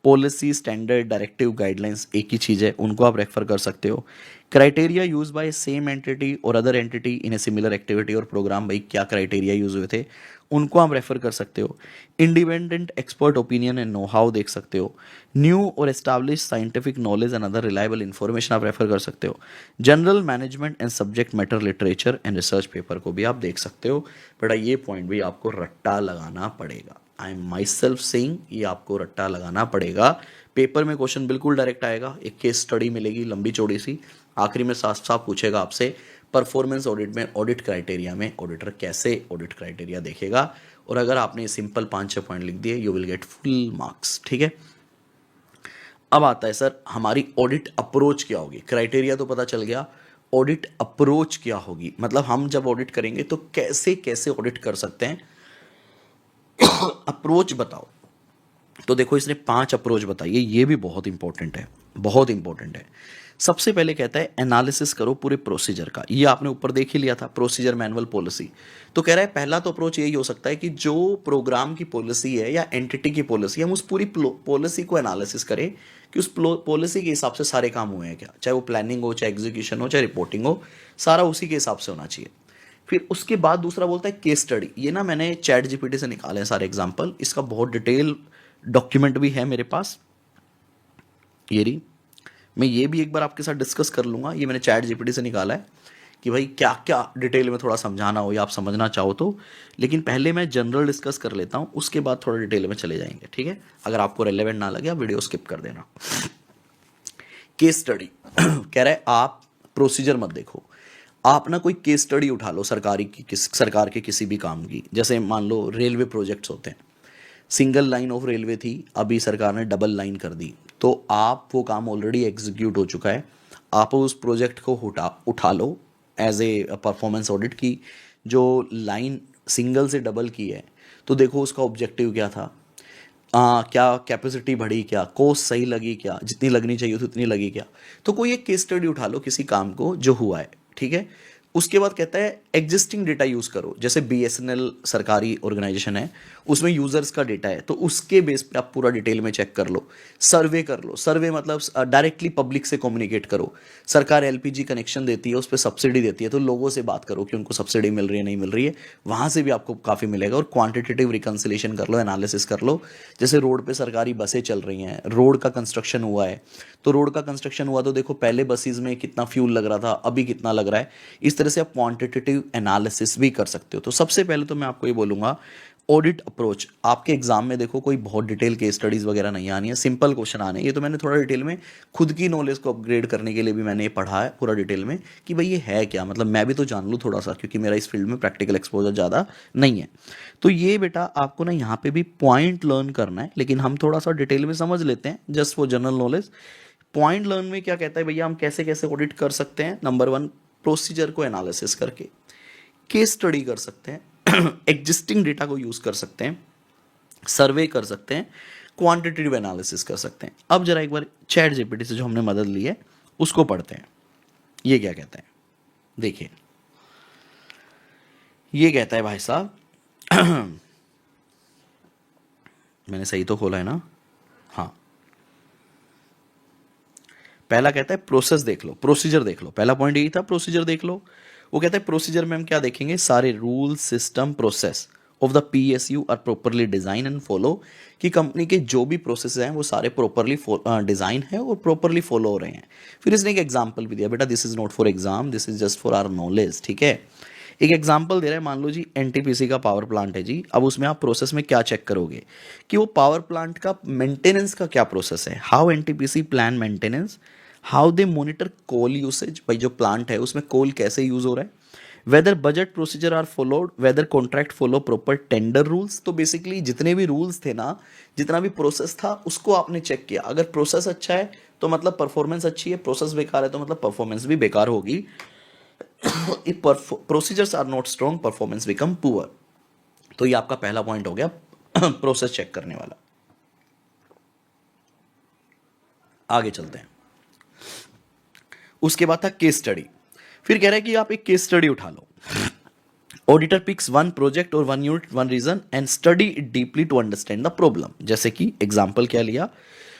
पॉलिसी, स्टैंडर्ड, डायरेक्टिव, गाइडलाइंस एक ही चीज़ है, उनको आप रेफर कर सकते हो। Criteria use by same entity और other entity in a similar activity और प्रोग्राम, भाई क्या क्राइटेरिया यूज हुए थे उनको आप रेफर कर सकते हो। Independent expert opinion and know how देख सकते हो। न्यू और establish scientific knowledge and other reliable information आप रेफर कर सकते हो। General management and subject matter literature and research paper को भी आप देख सकते हो। बेटा ये पॉइंट भी आपको रट्टा लगाना पड़ेगा, I am my self saying, ये आपको रट्टा लगाना पड़ेगा। पेपर में क्वेश्चन बिल्कुल डायरेक्ट आएगा, एक केस स्टडी मिलेगी लंबी चौड़ी सी, आखिरी में साफ साफ पूछेगा आपसे परफॉर्मेंस ऑडिट में, ऑडिट क्राइटेरिया में ऑडिटर कैसे ऑडिट क्राइटेरिया देखेगा। और अगर आपने सिंपल 5-6 पॉइंट लिख दिए you will get full marks, ठीक है। अब आता है सर हमारी ऑडिट अप्रोच क्या होगी। क्राइटेरिया तो पता चल गया, ऑडिट अप्रोच क्या होगी, मतलब हम जब ऑडिट करेंगे तो कैसे कैसे ऑडिट कर सकते हैं, अप्रोच बताओ। तो देखो इसने 5 अप्रोच बताई है, ये भी बहुत इंपॉर्टेंट है, बहुत इंपॉर्टेंट है। सबसे पहले कहता है एनालिसिस करो पूरे प्रोसीजर का, ये आपने ऊपर देख ही लिया था, प्रोसीजर मैनुअल पॉलिसी। तो कह रहा है पहला तो अप्रोच यही हो सकता है कि जो प्रोग्राम की पॉलिसी है या एंटिटी की पॉलिसी, हम उस पूरी पॉलिसी को एनालिसिस करें कि उस पॉलिसी के हिसाब से सारे काम हुए हैं क्या, चाहे वो प्लानिंग हो, चाहे एग्जीक्यूशन हो, चाहे रिपोर्टिंग हो, सारा उसी के हिसाब से होना चाहिए। फिर उसके बाद दूसरा बोलता है केस स्टडी। ये ना मैंने चैट जीपीटी से निकाले हैं सारे एग्जाम्पल, इसका बहुत डिटेल डॉक्यूमेंट भी है मेरे पास, ये रही। मैं ये भी एक बार आपके साथ डिस्कस कर लूँगा, ये मैंने चैट जीपीटी से निकाला है कि भाई क्या क्या डिटेल में थोड़ा समझाना हो या आप समझना चाहो तो, लेकिन पहले मैं जनरल डिस्कस कर लेता हूँ, उसके बाद थोड़ा डिटेल में चले जाएंगे, ठीक है। अगर आपको रेलेवेंट ना लगे आप वीडियो स्किप कर देना। केस स्टडी कह रहा है आप प्रोसीजर मत देखो, आप ना कोई केस स्टडी उठा लो सरकार के किसी भी काम की। जैसे मान लो रेलवे प्रोजेक्ट्स होते हैं, सिंगल लाइन ऑफ रेलवे थी, अभी सरकार ने डबल लाइन कर दी, तो आप वो काम ऑलरेडी एग्जीक्यूट हो चुका है, आप उस प्रोजेक्ट को उठा लो एज ए परफॉर्मेंस ऑडिट की। जो लाइन सिंगल से डबल की है, तो देखो उसका ऑब्जेक्टिव क्या था, क्या कैपेसिटी बढ़ी, क्या कॉस्ट सही लगी, क्या जितनी लगनी चाहिए थी उतनी लगी क्या। तो कोई एक केस स्टडी उठा लो किसी काम को जो हुआ है, ठीक है। उसके बाद कहता है एग्जिस्टिंग डेटा यूज करो। जैसे बीएसएनएल सरकारी ऑर्गेनाइजेशन है, उसमें यूजर्स का डेटा है, तो उसके बेस पे आप पूरा डिटेल में चेक कर लो, सर्वे कर लो। सर्वे मतलब डायरेक्टली पब्लिक से कम्युनिकेट करो। सरकार एलपीजी कनेक्शन देती है, उस पर सब्सिडी देती है, तो लोगों से बात करो कि उनको सब्सिडी मिल रही है नहीं मिल रही है, वहां से भी आपको काफी मिलेगा। और क्वांटिटेटिव रिकंसिलेशन कर लो, एनालिसिस कर लो। जैसे रोड पे सरकारी बसें चल रही हैं, रोड का कंस्ट्रक्शन हुआ है, तो रोड का कंस्ट्रक्शन हुआ तो देखो पहले बसेस में कितना फ्यूल लग रहा था, अभी कितना लग रहा है। इस तरह से आप क्वांटिटेटिव एनालिसिस भी कर सकते हो। तो सबसे पहले तो मैं आपको ये बोलूंगा, ऑडिट अप्रोच आपके एग्जाम में देखो कोई बहुत डिटेल केस स्टडीज वगैरह नहीं आनी है, सिंपल क्वेश्चन आने। ये तो मैंने थोड़ा डिटेल में खुद की नॉलेज को अपग्रेड करने के लिए भी मैंने ये पढ़ा है पूरा डिटेल में कि भाई ये है क्या, मतलब मैं भी तो जान लूँ थोड़ा सा, क्योंकि मेरा इस फील्ड में प्रैक्टिकल एक्सपोजर ज़्यादा नहीं है। तो ये बेटा आपको ना यहाँ पे भी पॉइंट लर्न करना है, लेकिन हम थोड़ा सा डिटेल में समझ लेते हैं just for general knowledge. Point learn में क्या कहता है भैया, हम कैसे कैसे ऑडिट कर सकते हैं। नंबर 1, प्रोसीजर को एनालिसिस करके केस स्टडी कर सकते हैं, एग्जिस्टिंग डेटा को यूज कर सकते हैं, सर्वे कर सकते हैं, क्वांटिटेटिव एनालिसिस कर सकते हैं। अब जरा एक बार चैट जीपीटी से जो हमने मदद ली है उसको पढ़ते हैं, ये क्या कहता है। देखिए ये कहता है भाई साहब मैंने सही तो खोला है ना, हाँ। पहला कहता है प्रोसेस देख लो, प्रोसीजर देख लो। पहला पॉइंट यही था, प्रोसीजर देख लो। वो कहता है प्रोसीजर में हम क्या देखेंगे, सारे rule system process of the PSU are properly design and follow, कि कंपनी के जो भी प्रोसेस हैं वो सारे प्रॉपरली डिजाइन है और प्रॉपरली फॉलो हो रहे हैं। फिर इसने एक एग्जांपल भी दिया, बेटा this is not for exam, this is just for our knowledge, ठीक है। एक एग्जांपल दे रहा है, मान लो जी एनटीपीसी का पावर प्लांट है जी। अब उसमें आप प्रोसेस में क्या चेक करोगे कि वो पावर प्लांट का मेंटेनेंस का क्या प्रोसेस है, how NTPC plan maintenance, how they monitor coal usage, भाई जो प्लांट है उसमें कोल कैसे यूज हो रहा है, whether budget procedure are followed, whether contract follow proper tender rules. तो बेसिकली जितने भी रूल्स थे ना, जितना भी प्रोसेस था उसको आपने चेक किया। अगर प्रोसेस अच्छा है तो मतलब परफॉर्मेंस अच्छी है, प्रोसेस बेकार है तो मतलब परफॉर्मेंस भी बेकार होगी। If procedures are not strong performance become poor. तो ये आपका पहला पॉइंट हो गया प्रोसेस चेक करने वाला। आगे चलते हैं, उसके बाद था केस स्टडी। फिर कह रहा है कि आप एक केस स्टडी उठा लो। ऑडिटर पिक्स वन प्रोजेक्ट और one unit one region and study it deeply to understand the problem. जैसे कि एग्जांपल क्या लिया,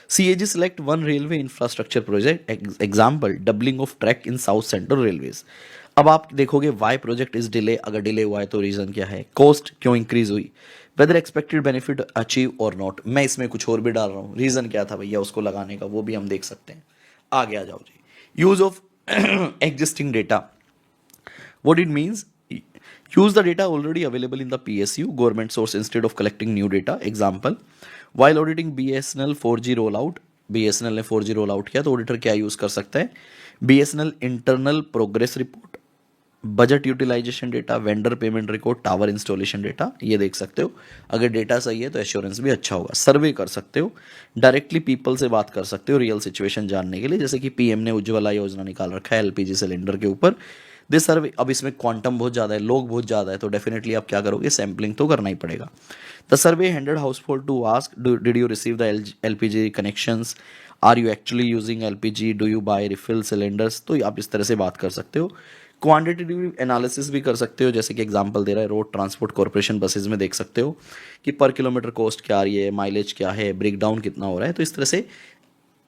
CAG select one railway infrastructure project, example doubling of track in South Central Railways. अब आप देखोगे वाई प्रोजेक्ट इज डिले, अगर डिले हुआ है तो रीजन क्या है, कॉस्ट क्यों इंक्रीज हुई, वेदर एक्सपेक्टेड बेनिफिट अचीव और नॉट। मैं इसमें कुछ और भी डाल रहा हूँ, रीजन क्या था भैया उसको लगाने का, वो भी हम देख सकते हैं। आगे आ जाओ जी, use of existing data. What it means, use the data already available in the PSU government source instead of collecting new data. Example, while auditing BSNL 4G rollout, BSNL ने 4G रोल आउट किया तो ऑडिटर क्या यूज कर सकता है, BSNL internal progress report, budget utilisation data, vendor payment record, tower installation data, ये देख सकते हो। अगर डेटा सही है तो एश्योरेंस भी अच्छा होगा। सर्वे कर सकते हो, डायरेक्टली पीपल से बात कर सकते हो रियल सिचुएशन जानने के लिए, जैसे कि पीएम ने उज्ज्वला योजना निकाल रखा है एलपीजी सिलेंडर के ऊपर। दिस सर्वे, अब इसमें क्वांटम बहुत ज़्यादा है, लोग बहुत ज़्यादा है, तो डेफिनेटली आप क्या करोगे, सैम्पलिंग तो करना ही पड़ेगा। The survey handed household to ask did you receive the LPG connections, are you actually using LPG, do you buy refill cylinders. तो आप इस तरह से बात कर सकते हो। क्वांटिटेटिव एनालिसिस भी कर सकते हो, जैसे कि एग्जांपल दे रहा है रोड ट्रांसपोर्ट कॉर्पोरेशन बसेज में देख सकते हो कि पर किलोमीटर कॉस्ट क्या आ रही है, माइलेज क्या है, ब्रेकडाउन कितना हो रहा है। तो इस तरह से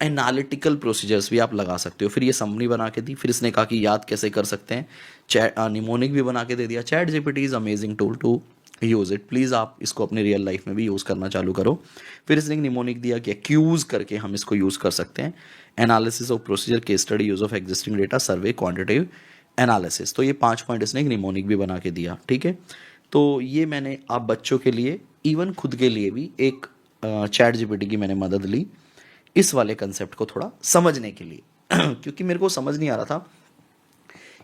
एनालिटिकल प्रोसीजर्स भी आप लगा सकते हो। फिर ये समरी बना के दी, फिर इसने कहा कि याद कैसे कर सकते हैं, चैट निमोनिक भी बना के दे दिया। ChatGPT is amazing tool to use it please, आप इसको अपनी रियल लाइफ में भी यूज़ करना चालू करो। फिर इसने एक निमोनिक दिया कि एक्यूज़ करके हम इसको यूज़ कर सकते हैं। Analysis of procedure, case study, use of existing data, survey, quantitative analysis. तो ये 5 पॉइंट इसने एक निमोनिक भी बना के दिया, ठीक है। तो ये मैंने आप बच्चों के लिए, इवन खुद के लिए भी एक चैट जीपीटी की मैंने मदद ली इस वाले कंसेप्ट को थोड़ा समझने के लिए क्योंकि मेरे को समझ नहीं आ रहा था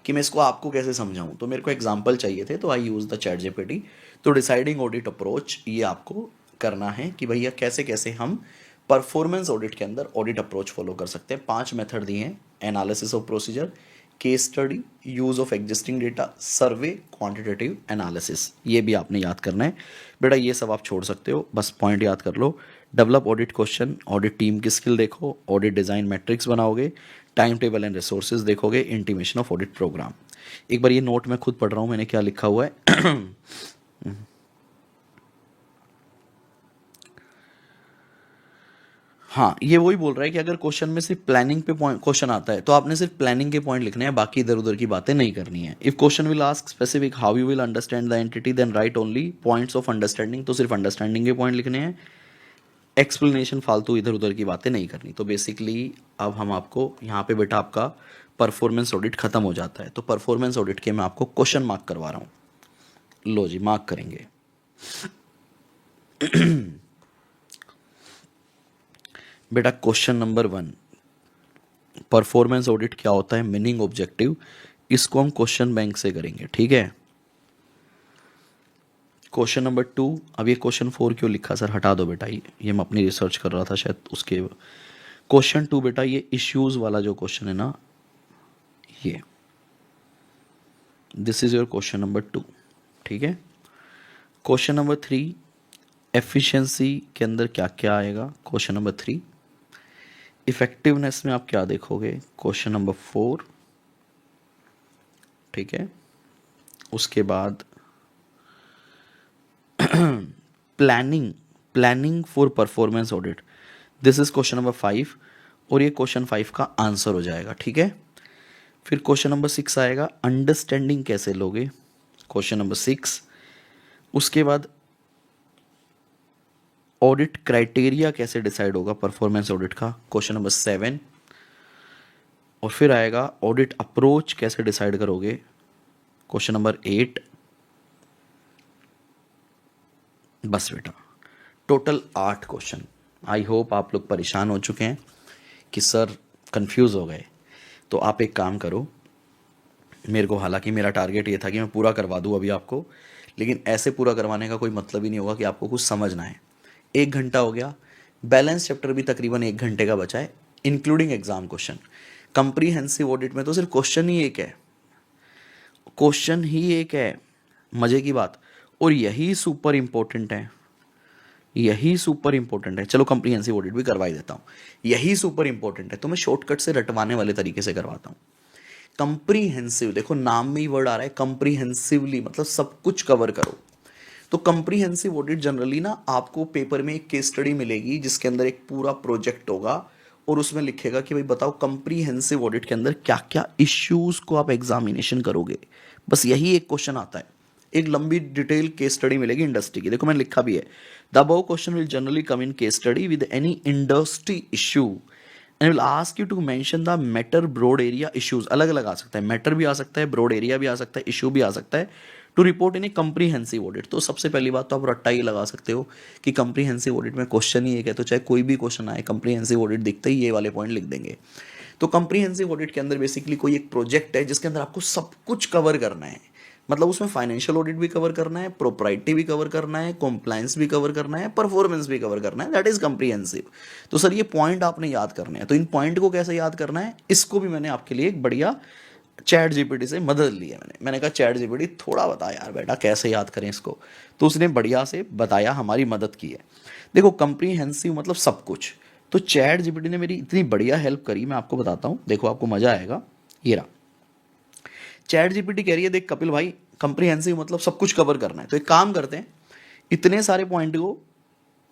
कि मैं इसको आपको कैसे समझाऊं, तो मेरे को एग्जांपल चाहिए थे, तो आई यूज़ द चैट जीपीटी। तो डिसाइडिंग ऑडिट अप्रोच ये आपको करना है कि भैया कैसे कैसे हम परफॉर्मेंस ऑडिट के अंदर ऑडिट अप्रोच फॉलो कर सकते हैं। 5 मेथड दिए हैं, analysis of procedure, case study, use of existing data, survey, quantitative analysis. ये भी आपने याद करना है बेटा, ये सब आप छोड़ सकते हो, बस पॉइंट याद कर लो। Develop audit question, audit team की स्किल देखो, ऑडिट डिज़ाइन मैट्रिक्स बनाओगे, टाइम टेबल एंड रिसोर्सेज देखोगे, इंटीमेशन ऑफ ऑडिट प्रोग्राम। एक बार ये नोट मैं खुद पढ़ रहा हूँ, मैंने क्या लिखा हुआ है हाँ, ये वही बोल रहा है कि अगर क्वेश्चन में सिर्फ प्लानिंग पे पॉइंट क्वेश्चन आता है तो आपने सिर्फ प्लानिंग के पॉइंट लिखने हैं, बाकी इधर उधर की बातें नहीं करनी है। If question will ask specific how you will understand the entity then write only points of understanding, तो सिर्फ अंडरस्टैंडिंग के पॉइंट लिखने हैं, एक्सप्लेनेशन फालतू इधर उधर की बातें नहीं करनी। तो बेसिकली अब हम आपको यहाँ पे बेटा आपका परफॉर्मेंस ऑडिट खत्म हो जाता है, तो परफॉर्मेंस ऑडिट के मैं आपको क्वेश्चन मार्क करवा रहा हूँ। लो जी, मार्क करेंगे। बेटा क्वेश्चन नंबर 1, परफॉर्मेंस ऑडिट क्या होता है, मीनिंग, ऑब्जेक्टिव, इसको हम क्वेश्चन बैंक से करेंगे, ठीक है। क्वेश्चन नंबर 2, अब ये क्वेश्चन 4 क्यों लिखा सर, हटा दो बेटा, ये मैं अपनी रिसर्च कर रहा था शायद उसके। क्वेश्चन 2 बेटा ये इश्यूज वाला जो क्वेश्चन है ना, ये this is your question number 2, ठीक है। क्वेश्चन नंबर 3, एफिशिएंसी के अंदर क्या क्या आएगा, क्वेश्चन नंबर 3। इफेक्टिवनेस में आप क्या देखोगे, क्वेश्चन नंबर 4, ठीक है। उसके बाद planning for performance audit, this is question number 5, और ये क्वेश्चन 5 का आंसर हो जाएगा, ठीक है। फिर क्वेश्चन नंबर 6 आएगा, अंडरस्टैंडिंग कैसे लोगे, क्वेश्चन नंबर 6। उसके बाद ऑडिट क्राइटेरिया कैसे डिसाइड होगा परफॉर्मेंस ऑडिट का, क्वेश्चन नंबर 7। और फिर आएगा ऑडिट अप्रोच कैसे डिसाइड करोगे, क्वेश्चन नंबर 8। बस बेटा, टोटल 8 क्वेश्चन। आई होप आप लोग परेशान हो चुके हैं कि सर कंफ्यूज हो गए। तो आप एक काम करो, मेरे को, हालांकि मेरा टारगेट ये था कि मैं पूरा करवा दूं अभी आपको, लेकिन ऐसे पूरा करवाने का कोई मतलब ही नहीं होगा कि आपको कुछ समझना है। 1 घंटा हो गया, बैलेंस चैप्टर भी तकरीबन 1 घंटे का बचा है, including exam question. Comprehensive audit में तो सिर्फ क्वेश्चन ही एक है, क्वेश्चन ही एक है, मजे की बात, और यही सुपर इंपॉर्टेंट है, यही सुपर इंपॉर्टेंट है। चलो कंप्रीहेंसिव ऑडिट भी करवा ही देता हूँ, यही सुपर इंपॉर्टेंट है, तो मैं शॉर्टकट से रटवाने वाले तरीके से करवाता हूँ। कंप्रीहेंसिव, देखो नाम में ही वर्ड आ रहा है कंप्रीहेंसिवली, मतलब सब कुछ कवर करो। तो कंप्रीहेंसिव ऑडिट जनरली ना आपको पेपर में एक केस स्टडी मिलेगी जिसके अंदर एक पूरा प्रोजेक्ट होगा और उसमें लिखेगा कि भाई बताओ कंप्रीहेंसिव ऑडिट के अंदर क्या क्या इश्यूज को आप एग्जामिनेशन करोगे। बस यही एक क्वेश्चन आता है, एक लंबी डिटेल केस स्टडी मिलेगी इंडस्ट्री की। देखो मैंने लिखा भी है, the above question will generally come in case study with any industry issue and will ask you to mention the matter broad area issues. अलग अलग आ सकता है, मैटर भी आ सकता है, ब्रॉड एरिया भी आ सकता है, इशू भी आ सकता है, to report in a comprehensive audit. तो सबसे पहली बात तो आप रट्टा ही लगा सकते हो कि कंप्रीहेंसिव ऑडिट में क्वेश्चन ही एक है, तो चाहे कोई भी क्वेश्चन आए कंप्रीहेंसिव ऑडिट दिखते ही ये वाले पॉइंट लिख देंगे। तो कंप्रीहेंसिव ऑडिट के अंदर बेसिकली कोई एक प्रोजेक्ट है जिसके अंदर आपको सब कुछ कवर करना है, मतलब उसमें फाइनेंशियल ऑडिट भी कवर करना है, प्रोप्राइटी भी कवर करना है, कॉम्प्लायंस भी कवर करना है, परफॉर्मेंस भी कवर करना है, दैट इज कंप्रीहेंसिव। तो सर ये पॉइंट आपने याद करने हैं, तो इन पॉइंट को कैसे याद करना है, इसको भी मैंने आपके लिए एक बढ़िया चैट जीपीटी से मदद ली है। मैंने कहा चैट जीपीटी थोड़ा बता यार बेटा कैसे याद करें इसको, तो उसने बढ़िया से बताया, हमारी मदद की है। देखो कंप्रीहेंसिव मतलब सब कुछ, तो चैट जीपीटी ने मेरी इतनी बढ़िया हेल्प करी, मैं आपको बताता हूँ, देखो आपको मजा आएगा। ये रहा, चैट जीपीटी कह रही है देख कपिल भाई कंप्रीहेंसिव मतलब सब कुछ कवर करना है, तो एक काम करते हैं, इतने सारे पॉइंट को,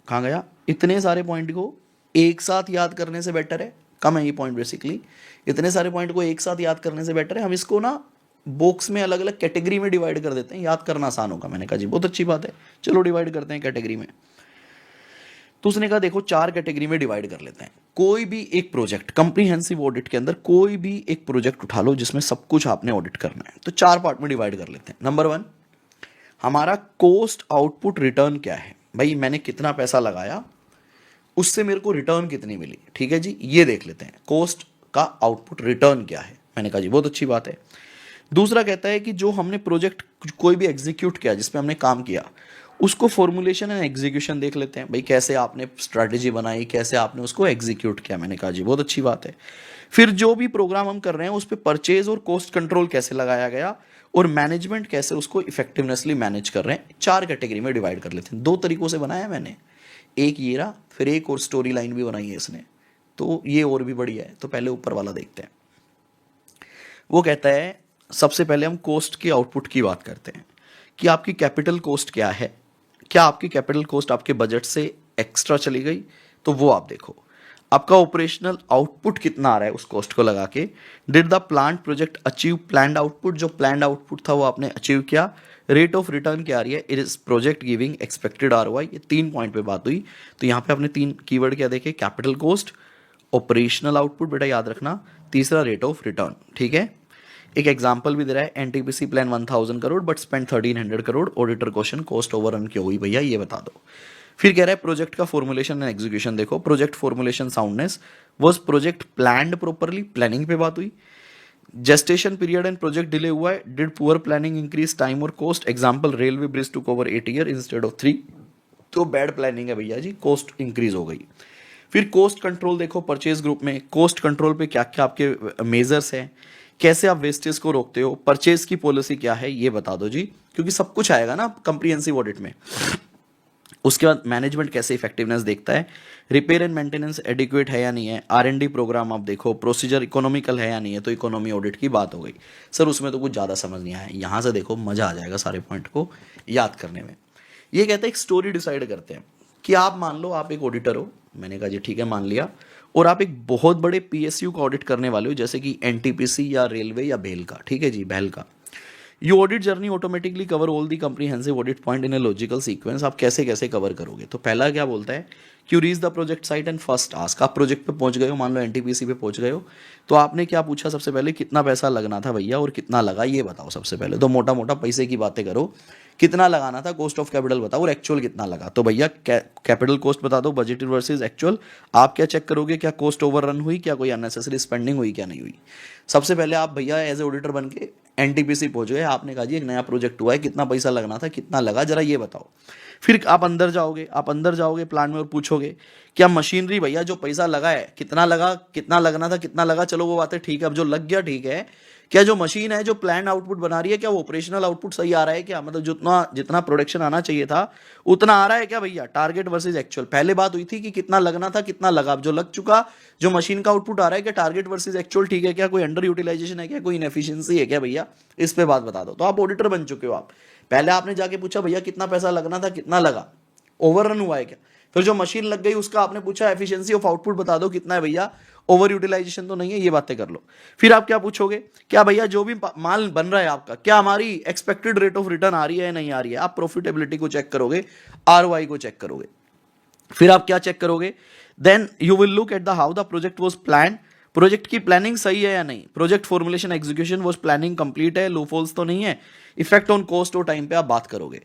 कहाँ गया, इतने सारे पॉइंट को एक साथ याद करने से बेटर है, कम है ये पॉइंट बेसिकली, इतने सारे पॉइंट को एक साथ याद करने से बेटर है हम इसको ना बॉक्स में अलग अलग कैटेगरी में डिवाइड कर देते हैं, याद करना आसान होगा। मैंने कहा जी बहुत अच्छी बात है, चलो डिवाइड करते हैं कैटेगरी में। तो उसने कहा देखो 4 कैटेगरी में डिवाइड कर लेते हैं। कोई भी एक प्रोजेक्ट, कंप्रीहेंसिव ऑडिट के अंदर कोई भी एक प्रोजेक्ट उठा लो जिसमें सब कुछ आपने ऑडिट करना है, तो 4 पार्ट में डिवाइड कर लेते हैं। नंबर 1, हमारा कॉस्ट आउटपुट रिटर्न क्या है, भाई मैंने कितना पैसा लगाया, उससे मेरे को रिटर्न कितनी मिली, ठीक है जी, ये देख लेते हैं कॉस्ट का आउटपुट रिटर्न क्या है। मैंने कहा जी बहुत अच्छी बात है। दूसरा कहता है कि जो हमने प्रोजेक्ट कोई भी एग्जीक्यूट किया, जिसपे हमने काम किया, उसको फॉर्मुलेशन एंड एग्जीक्यूशन देख लेते हैं, भाई कैसे आपने स्ट्रैटेजी बनाई, कैसे आपने उसको एग्जीक्यूट किया। मैंने कहा जी बहुत अच्छी बात है। फिर जो भी प्रोग्राम हम कर रहे हैं उस पर परचेज और कॉस्ट कंट्रोल कैसे लगाया गया, और मैनेजमेंट कैसे उसको इफेक्टिवनेसली मैनेज कर रहे हैं, 4 कैटेगरी में डिवाइड कर लेते हैं। 2 तरीकों से बनाया मैंने, एक ये रहा, फिर एक और स्टोरी लाइन भी बनाई है इसने, तो ये और भी बढ़िया है। तो पहले ऊपर वाला देखते हैं। वो कहता है सबसे पहले हम कॉस्ट की आउटपुट की बात करते हैं कि आपकी कैपिटल कॉस्ट क्या है, क्या आपकी कैपिटल कॉस्ट आपके बजट से एक्स्ट्रा चली गई, तो वो आप देखो। आपका ऑपरेशनल आउटपुट कितना आ रहा है उस कॉस्ट को लगा के। Did the plant project achieve planned output, जो प्लान्ड आउटपुट था वो आपने अचीव किया। रेट ऑफ रिटर्न क्या आ रही है, it is project giving expected ROI. ये 3 पॉइंट पे बात हुई। तो यहाँ पे आपने 3 कीवर्ड क्या देखे, कैपिटल कॉस्ट, ऑपरेशनल आउटपुट, बेटा याद रखना, तीसरा रेट ऑफ रिटर्न, ठीक है। एक एग्जांपल भी दे रहा है, NTPC plan 1000 crore but spend 1300 crore, auditor question cost overrun क्यों हुई भैया ये बता दो। फिर कह रहा है प्रोजेक्ट का फॉर्मुलेशन एंड एग्जीक्यूशन देखो। Project formulation soundness, was project planned properly, planning पे बात हुई। Gestation period and project delay हुआ है, did poor planning increase time और cost. Example railway bridge to cover 8 year instead of 3, तो बैड प्लानिंग है भैया जी, कॉस्ट इंक्रीज हो गई। फिर कॉस्ट कंट्रोल देखो, परचेज ग्रुप में कॉस्ट कंट्रोल पे क्या क्या आपके मेजर्स हैं, कैसे आप वेस्टेज को रोकते हो, परचेज की पॉलिसी क्या है ये बता दो जी, क्योंकि सब कुछ आएगा ना कंप्रीहेंसिव ऑडिट में। उसके बाद मैनेजमेंट कैसे इफेक्टिवनेस देखता है, रिपेयर एंड मेंटेनेंस एडिक्वेट है या नहीं है, R&D प्रोग्राम आप देखो, प्रोसीजर इकोनॉमिकल है या नहीं है, तो इकोनॉमी ऑडिट की बात हो गई। सर उसमें तो कुछ ज़्यादा समझ नहीं आया, यहाँ से देखो मज़ा आ जाएगा सारे पॉइंट को याद करने में। ये कहते हैं एक स्टोरी डिसाइड करते हैं कि आप मान लो आप एक ऑडिटर हो, मैंने कहा जी ठीक है मान लिया, और आप एक बहुत बड़े PSU का ऑडिट करने वाले हो, जैसे कि NTPC या रेलवे या बेल का, ठीक है जी बेल का। You audit journey automatically cover all the comprehensive audit point in a logical sequence. आप कैसे कैसे कवर करोगे, तो पहला क्या बोलता है कि reach the project site and first task. आप प्रोजेक्ट पे पहुंच गए हो, मान लो NTPC पे पहुंच गए हो, तो आपने क्या पूछा सबसे पहले, कितना पैसा लगना था भैया और कितना लगा ये बताओ। सबसे पहले तो मोटा मोटा पैसे की बातें करो, कितना लगाना था, कॉस्ट ऑफ कैपिटल बताओ और एक्चुअल कितना लगा। तो भैया कैपिटल कॉस्ट बता दो, बजटेड वर्सेस एक्चुअल। आप क्या चेक करोगे, क्या कॉस्ट ओवररन हुई, क्या कोई अननेसेसरी स्पेंडिंग हुई, क्या नहीं हुई। सबसे पहले आप भैया एज ए ऑडिटर बन के NTPC पहुंच गए, आपने कहा जी एक नया प्रोजेक्ट हुआ है, कितना पैसा लगना था, कितना लगा, जरा ये बताओ। फिर आप अंदर जाओगे प्लान में और पूछोगे क्या मशीनरी भैया जो पैसा लगा है कितना लगा, कितना लगना था, कितना लगा, चलो वो बातें ठीक है, अब जो लग गया ठीक है, क्या जो मशीन है जो प्लान आउटपुट बना रही है, क्या वो ऑपरेशनल आउटपुट सही आ रहा है, क्या मतलब जितना जितना प्रोडक्शन आना चाहिए था उतना आ रहा है क्या भैया, टारगेट वर्सेस एक्चुअल। पहले बात हुई थी कि कितना लगना था कितना लगा, अब जो लग चुका, जो मशीन का आउटपुट आ रहा है, क्या टारगेट वर्सेस एक्चुअल ठीक है, क्या कोई अंडर यूटिलाइजेशन है, क्या कोई इनएफिशिएंसी है क्या भैया, इस पे बात बता दो। तो आप ऑडिटर बन चुके हो। आप पहले आपने जाके पूछा भैया कितना पैसा लगना था, कितना लगा, ओवररन हुआ है क्या। फिर जो मशीन लग गई उसका आपने पूछा एफिशिएंसी ऑफ आउटपुट बता दो कितना है भैया, ओवर यूटिलाइजेशन तो नहीं है, ये बातें कर लो। फिर आप क्या पूछोगे, क्या भैया जो भी माल बन रहा है आपका, क्या हमारी एक्सपेक्टेड रेट ऑफ रिटर्न आ रही है नहीं आ रही है। आप प्रॉफिटेबिलिटी को चेक करोगे, ROI को चेक करोगे। फिर आप क्या चेक करोगे, then you will look at the how the project was plan, project की प्लानिंग सही है या नहीं, project formulation execution was planning complete है, लूपहोल्स तो नहीं है, इफेक्ट ऑन कॉस्ट और टाइम पे आप बात करोगे।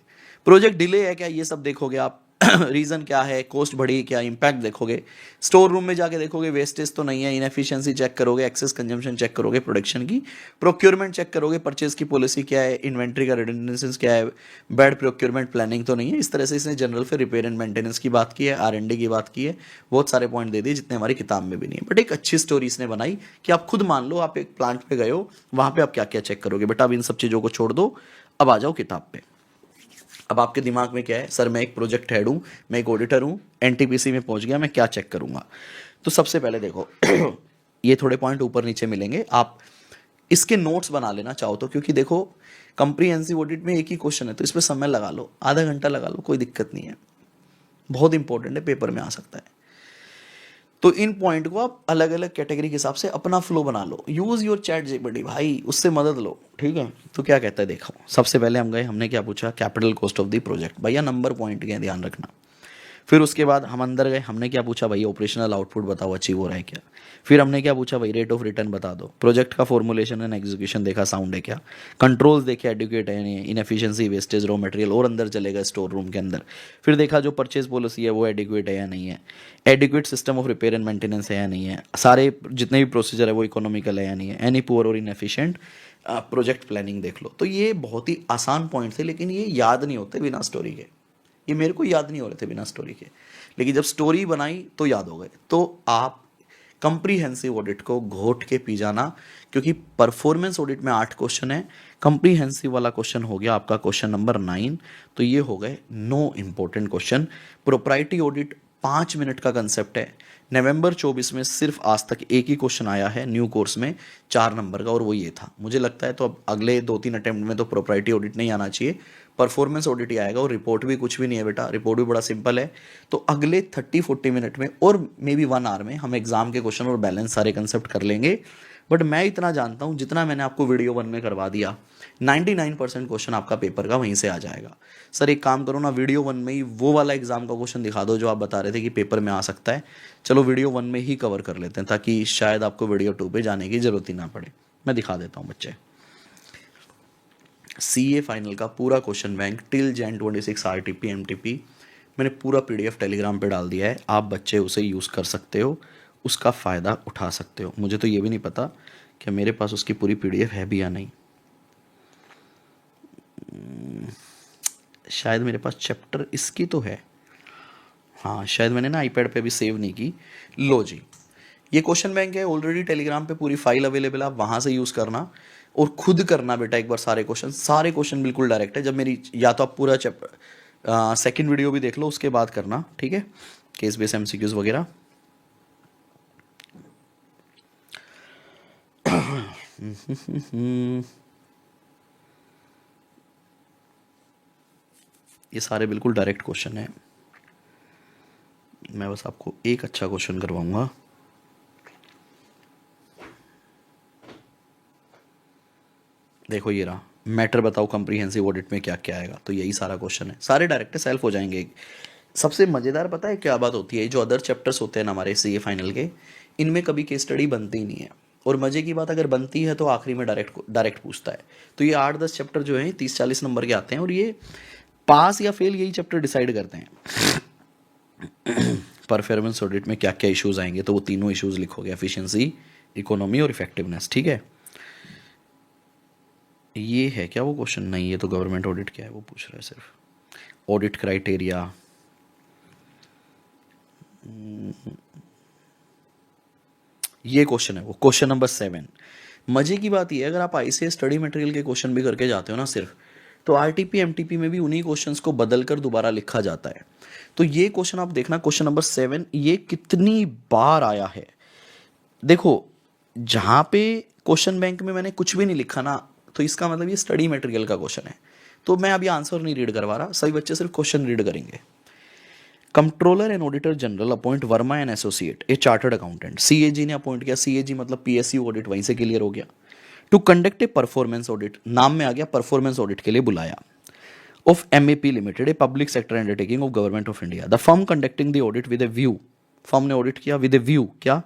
प्रोजेक्ट डिले है क्या, ये सब देखोगे आप, रीजन क्या है, कॉस्ट बढ़ी क्या, इंपैक्ट देखोगे। स्टोर रूम में जाके देखोगे वेस्टेज तो नहीं है, इनएफिशिएंसी चेक करोगे, एक्सेस कंजम्पशन चेक करोगे प्रोडक्शन की, प्रोक्योरमेंट चेक करोगे, परचेज की पॉलिसी क्या है, इन्वेंट्री का रिडंडेंसीज क्या है, बैड प्रोक्योरमेंट प्लानिंग तो नहीं है। इस तरह से इसने जनरल फिर रिपेयर एंड मेंटेनेंस की बात की है, R&D की बात की है, बहुत सारे पॉइंट दे दिए जितने हमारी किताब में भी नहीं है। बट एक अच्छी स्टोरी इसने बनाई कि आप खुद मान लो आप एक प्लांट पे गए हो, वहां पे आप क्या क्या चेक करोगे। बेटा अब इन सब चीज़ों को छोड़ दो, अब आ जाओ किताब पे। अब आपके दिमाग में क्या है, सर मैं एक प्रोजेक्ट हेड हूँ, मैं एक ऑडिटर हूँ, NTPC में पहुँच गया, मैं क्या चेक करूँगा। तो सबसे पहले देखो ये थोड़े पॉइंट ऊपर नीचे मिलेंगे, आप इसके नोट्स बना लेना चाहो तो, क्योंकि देखो कंप्रीहेंसिव ऑडिट में एक ही क्वेश्चन है तो इस पर समय लगा लो, आधा घंटा लगा लो, कोई दिक्कत नहीं है, बहुत इंपॉर्टेंट है, पेपर में आ सकता है। तो इन पॉइंट को आप अलग अलग कैटेगरी के हिसाब से अपना फ्लो बना लो, यूज योर चैट जीपीटी भाई, उससे मदद लो, ठीक है। तो क्या कहता है देखो, सबसे पहले हम गए, हमने क्या पूछा, capital cost of the project, भैया नंबर पॉइंट के ध्यान रखना। फिर उसके बाद हम अंदर गए, हमने क्या पूछा भाई, ऑपरेशनल आउटपुट बताओ अचीव हो रहा है क्या। फिर हमने क्या पूछा भाई, रेट ऑफ रिटर्न बता दो। प्रोजेक्ट का फॉर्मुलेशन एंड एग्जीक्यूशन देखा, साउंड है क्या। कंट्रोल्स देखे, एडुकेट है नहीं, इनएफिशिएंसी, वेस्टेज, रॉ मटेरियल, और अंदर चलेगा स्टोर रूम के अंदर। फिर देखा जो परचेज पॉलिसी है वो एडिक्वेट है या नहीं है, adequate system of repair and maintenance है या नहीं है, सारे जितने भी प्रोसीजर है वो इकोनॉमिकल है या नहीं है, एनी पुअर और इनएफिशिएंट प्रोजेक्ट प्लानिंग देख लो। तो ये बहुत ही आसान पॉइंट थे, लेकिन ये याद नहीं होते बिना स्टोरी के, ये मेरे को याद नहीं हो रहे थे बिना स्टोरी के, लेकिन जब स्टोरी बनाई तो याद हो गए। तो आप कंप्रीहेंसिव ऑडिट को घोट के पी जाना, क्योंकि परफॉर्मेंस ऑडिट में 8 क्वेश्चन है, कंप्रीहेंसिव वाला क्वेश्चन हो गया आपका क्वेश्चन नंबर 9, तो ये हो गए 9 important question. Propriety audit 5 minute का कंसेप्ट है। नवंबर 24 में सिर्फ आज तक एक ही क्वेश्चन आया है न्यू कोर्स में 4 नंबर का, और वो ये था। मुझे लगता है तो अब अगले 2-3 अटेम्प्ट में तो प्रोप्राइटी ऑडिट नहीं आना चाहिए, परफॉर्मेंस ऑडिट ही आएगा, और रिपोर्ट भी कुछ भी नहीं है बेटा, रिपोर्ट भी बड़ा सिंपल है। तो अगले 30-40 मिनट में और मे बी 1 आवर में हम एग्जाम के क्वेश्चन और बैलेंस सारे कंसेप्ट कर लेंगे। बट मैं इतना जानता हूँ, जितना मैंने आपको वीडियो 1 में करवा दिया, 99% क्वेश्चन आपका पेपर का वहीं से आ जाएगा। सर एक काम करो ना, वीडियो 1 में ही वो वाला एग्जाम का क्वेश्चन दिखा दो जो आप बता रहे थे कि पेपर में आ सकता है। चलो वीडियो 1 में ही कवर कर लेते हैं, ताकि शायद आपको वीडियो 2 पे जाने की जरूरत ही ना पड़े। मैं दिखा देता हूँ बच्चे, CA फाइनल का पूरा question bank till Jan 26 RTP MTP मैंने पूरा PDF टेलीग्राम पे डाल दिया है। आप बच्चे उसे यूज़ कर सकते हो, उसका फ़ायदा उठा सकते हो। मुझे तो ये भी नहीं पता कि मेरे पास उसकी पूरी PDF है भी या नहीं। शायद मेरे पास चैप्टर इसकी तो है, हाँ शायद मैंने ना आईपैड पे भी सेव नहीं की। लो जी, ये क्वेश्चन बैंक है ऑलरेडी टेलीग्राम पे, पूरी फाइल अवेलेबल है, आप वहाँ से यूज़ करना और खुद करना बेटा एक बार सारे क्वेश्चन बिल्कुल डायरेक्ट है। जब मेरी, या तो आप पूरा चैप्टर सेकंड वीडियो भी देख लो, उसके बाद करना, ठीक है, केस बेस MCQs वगैरह। ये सारे बिल्कुल डायरेक्ट क्वेश्चन है। मैं बस आपको एक अच्छा क्वेश्चन करवाऊंगा। देखो ये रहा, मैटर बताओ कंप्रीहेंसिव ऑडिट में क्या क्या आएगा, तो यही सारा क्वेश्चन है, सारे डायरेक्ट सेल्फ हो जाएंगे। सबसे मज़ेदार पता है क्या बात होती है, जो अदर चैप्टर्स होते हैं ना हमारे CA फाइनल के, इनमें कभी केस स्टडी बनती ही नहीं है, और मज़े की बात अगर बनती है तो आखिरी में डायरेक्ट पूछता है। तो ये 8-10 चैप्टर जो हैं 30-40 नंबर के आते हैं, और ये पास या फेल यही चैप्टर डिसाइड करते हैं। परफॉर्मेंस ऑडिट में क्या क्या इश्यूज आएंगे, तो वो तीनों इश्यूज लिखोगे, एफिशिएंसी, इकोनॉमी और इफेक्टिवनेस, ठीक है। ये है क्या वो क्वेश्चन, नहीं ये तो गवर्नमेंट ऑडिट क्या है वो पूछ रहा है सिर्फ, ऑडिट क्राइटेरिया। ये क्वेश्चन है वो, क्वेश्चन नंबर 7। मजे की बात ये है, अगर आप ICS स्टडी मटेरियल के क्वेश्चन भी करके जाते हो ना सिर्फ, तो RTP MTP में भी उन्हीं क्वेश्चंस को बदल कर दोबारा लिखा जाता है। तो ये क्वेश्चन आप देखना, क्वेश्चन नंबर 7, ये कितनी बार आया है। देखो जहाँ पे क्वेश्चन बैंक में मैंने कुछ भी नहीं लिखा ना, तो इसका मतलब ये स्टडी मटेरियल का क्वेश्चन है। तो मैं अभी आंसर नहीं रीड करवा रहा, सभी बच्चे सिर्फ क्वेश्चन रीड करेंगे। Controller and auditor general appoint Verma and associate a chartered accountant, CAG ने अपॉइंट किया। CAG मतलब PSU ऑडिट, वहीं से क्लियर हो गया। To conduct a performance audit, नाम में आ गया, परफॉर्मेंस ऑडिट के लिए बुलाया। Of MAP limited, a public sector undertaking of government of India. The firm conducting the audit with a view, firm ने ऑडिट किया विद ए व्यू क्या,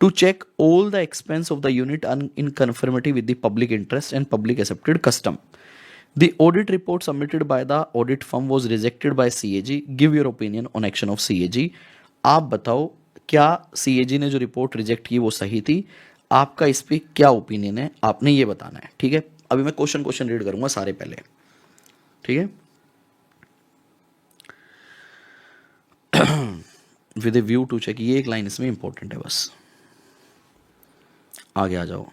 to check all the expense of the unit in conformity with the public interest and public accepted custom. The audit report submitted by the audit firm was rejected by CAG. Give your opinion on action of CAG. आप बताओ क्या CAG ने जो रिपोर्ट रिजेक्ट की वो सही थी, आपका इस पर क्या ओपिनियन है, आपने ये बताना है, ठीक है। अभी मैं क्वेश्चन रीड करूंगा सारे पहले, ठीक है। With a view to check, ये एक लाइन इसमें इंपॉर्टेंट है, बस आगे आ जाओ।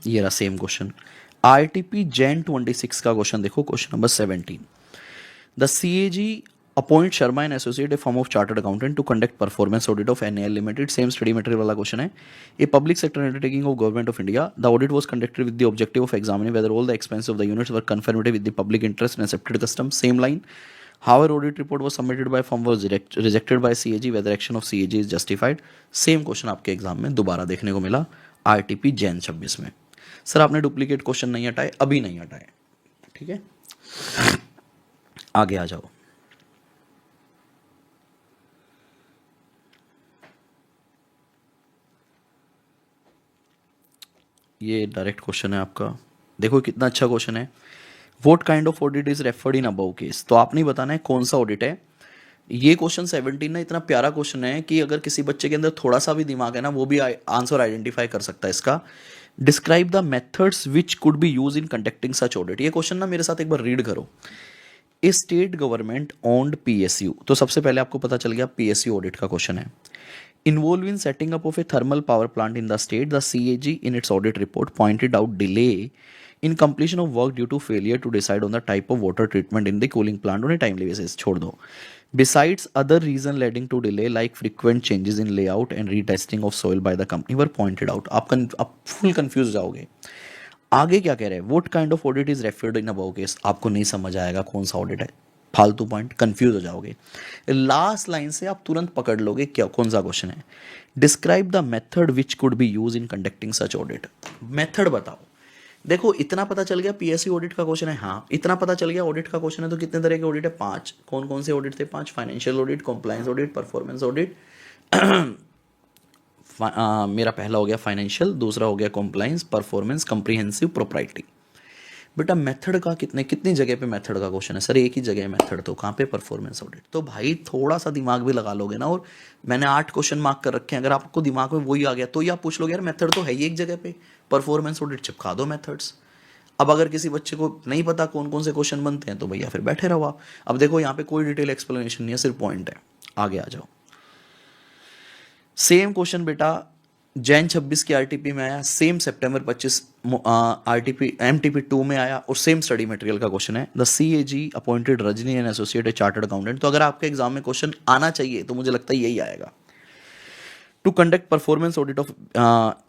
ये रहा सेम क्वेश्चन, RTP Jan 26 का क्वेश्चन देखो, question number 17। The CAG appoint Sharma and associate a firm of chartered accountant to conduct performance audit of NL limited, same study material वाला क्वेश्चन है। A public sector undertaking of government of India, the audit was conducted with the objective of examining whether all the expense of the units were conformative with the public interest and accepted custom, same line. However, audit report was submitted by firm was rejected by CAG, whether action of CAG is justified, same question आपके एग्जाम में दोबारा देखने को मिला आरटीपी जैन 26 में। सर आपने डुप्लीकेट क्वेश्चन नहीं हटाए, अभी नहीं हटाए, ठीक है, आगे आ जाओ। ये डायरेक्ट क्वेश्चन है आपका, देखो कितना अच्छा क्वेश्चन है। What kind of audit is referred in above case, तो आपने बताना है कौन सा ऑडिट है। ये क्वेश्चन 17 ना इतना प्यारा क्वेश्चन है कि अगर किसी बच्चे के अंदर थोड़ा सा भी दिमाग है ना, वो भी आंसर आइडेंटिफाई कर सकता है इसका। Describe the methods which could be use in conducting such audit, ये क्वेश्चन ना मेरे साथ एक बार रीड करो। ए स्टेट गवर्नमेंट ओन्ड पीएसयू, तो सबसे पहले आपको पता चल गया पीएसयू ऑडिट का क्वेश्चन है। Involved in setting up of a thermal power plant in the state, the CAG in its audit report pointed out delay in completion of work due to failure to decide on the type of water treatment in the cooling plant on a timely basis. छोड़ दो। Besides other reason leading to delay like frequent changes in layout and retesting of soil by the company were pointed out. आप फुल कंफ्यूज जाओगे। आगे क्या कह रहे हैं, what kind of audit is referred in above case, आपको नहीं समझ आएगा कौन सा ऑडिट है, फालतू पॉइंट, कंफ्यूज हो जाओगे। लास्ट लाइन से आप तुरंत पकड़ लोगे क्या कौन सा क्वेश्चन है। Describe the method which could be use in conducting such audit, method बताओ। देखो इतना पता चल गया पीएससी ऑडिट का क्वेश्चन है, हाँ इतना पता चल गया ऑडिट का क्वेश्चन है। तो कितने तरह के ऑडिट है, 5। कौन कौन से ऑडिट थे, 5। Financial audit, compliance audit, performance audit. मेरा पहला हो गया फाइनेंशियल, दूसरा हो गया कॉम्प्लायंस, परफॉर्मेंस, कंप्रीहेंसिव, प्रोप्राइटरी। बेटा मेथड का कितनी जगह पे मेथड का क्वेश्चन है, सर एक ही जगह है मेथड, तो कहाँ पे, परफॉर्मेंस ऑडिट। तो भाई थोड़ा सा दिमाग भी लगा लोगे ना, और मैंने 8 क्वेश्चन मार्क कर रखे हैं, अगर आपको दिमाग में वही आ गया तो ही आप पूछ लोगे यार मेथड तो है ही एक जगह पे, परफॉर्मेंस ऑडिट चिपका दो मेथड्स। अब अगर किसी बच्चे को नहीं पता कौन कौन से क्वेश्चन बनते हैं तो भैया फिर बैठे रहो आप। अब देखो यहाँ पे कोई डिटेल एक्सप्लेनेशन नहीं है, सिर्फ पॉइंट है। आगे आ जाओ। सेम क्वेश्चन बेटा जैन 26 की आरटीपी में आया, सेम सितंबर 25 आरटीपी एमटीपी 2 में आया, और सेम स्टडी मटेरियल का क्वेश्चन है। The CAG appointed Rajni and associate a chartered accountant. तो अगर आपके एग्जाम में क्वेश्चन आना चाहिए तो मुझे लगता है यही आएगा। To conduct performance audit of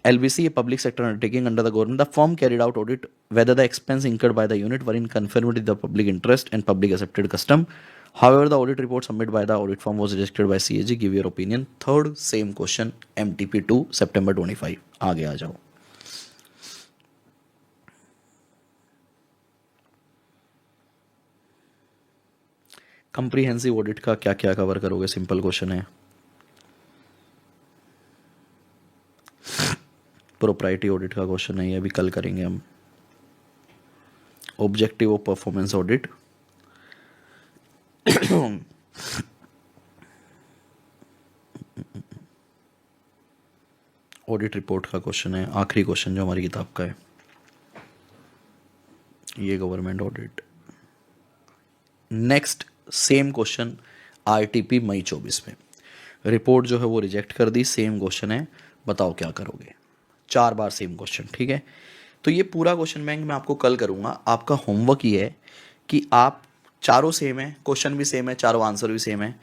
LBC, a public sector undertaking under the government, the firm carried out audit whether the expense incurred by the unit were in conformity the public interest and public accepted custom. However, the audit report submitted by the audit firm was rejected by CAG. Give your opinion. Third same question, MTP2 September 25. आगे आ जाओ। कंप्रीहेंसिव ऑडिट का क्या क्या कवर करोगे, सिंपल क्वेश्चन है। प्रोप्राइटी ऑडिट का क्वेश्चन है, ये अभी कल करेंगे हम। Objective of performance audit, audit report का क्वेश्चन है, आखिरी क्वेश्चन जो हमारी किताब का है, ये government audit. Next same question RTP May 24 में, रिपोर्ट जो है वो रिजेक्ट कर दी, सेम क्वेश्चन है, बताओ क्या करोगे। 4 बार सेम क्वेश्चन, ठीक है। तो ये पूरा क्वेश्चन बैंक मैं आपको कल करूँगा। आपका होमवर्क ये है कि आप चारों सेम है, क्वेश्चन भी सेम है, चारों आंसर भी सेम है।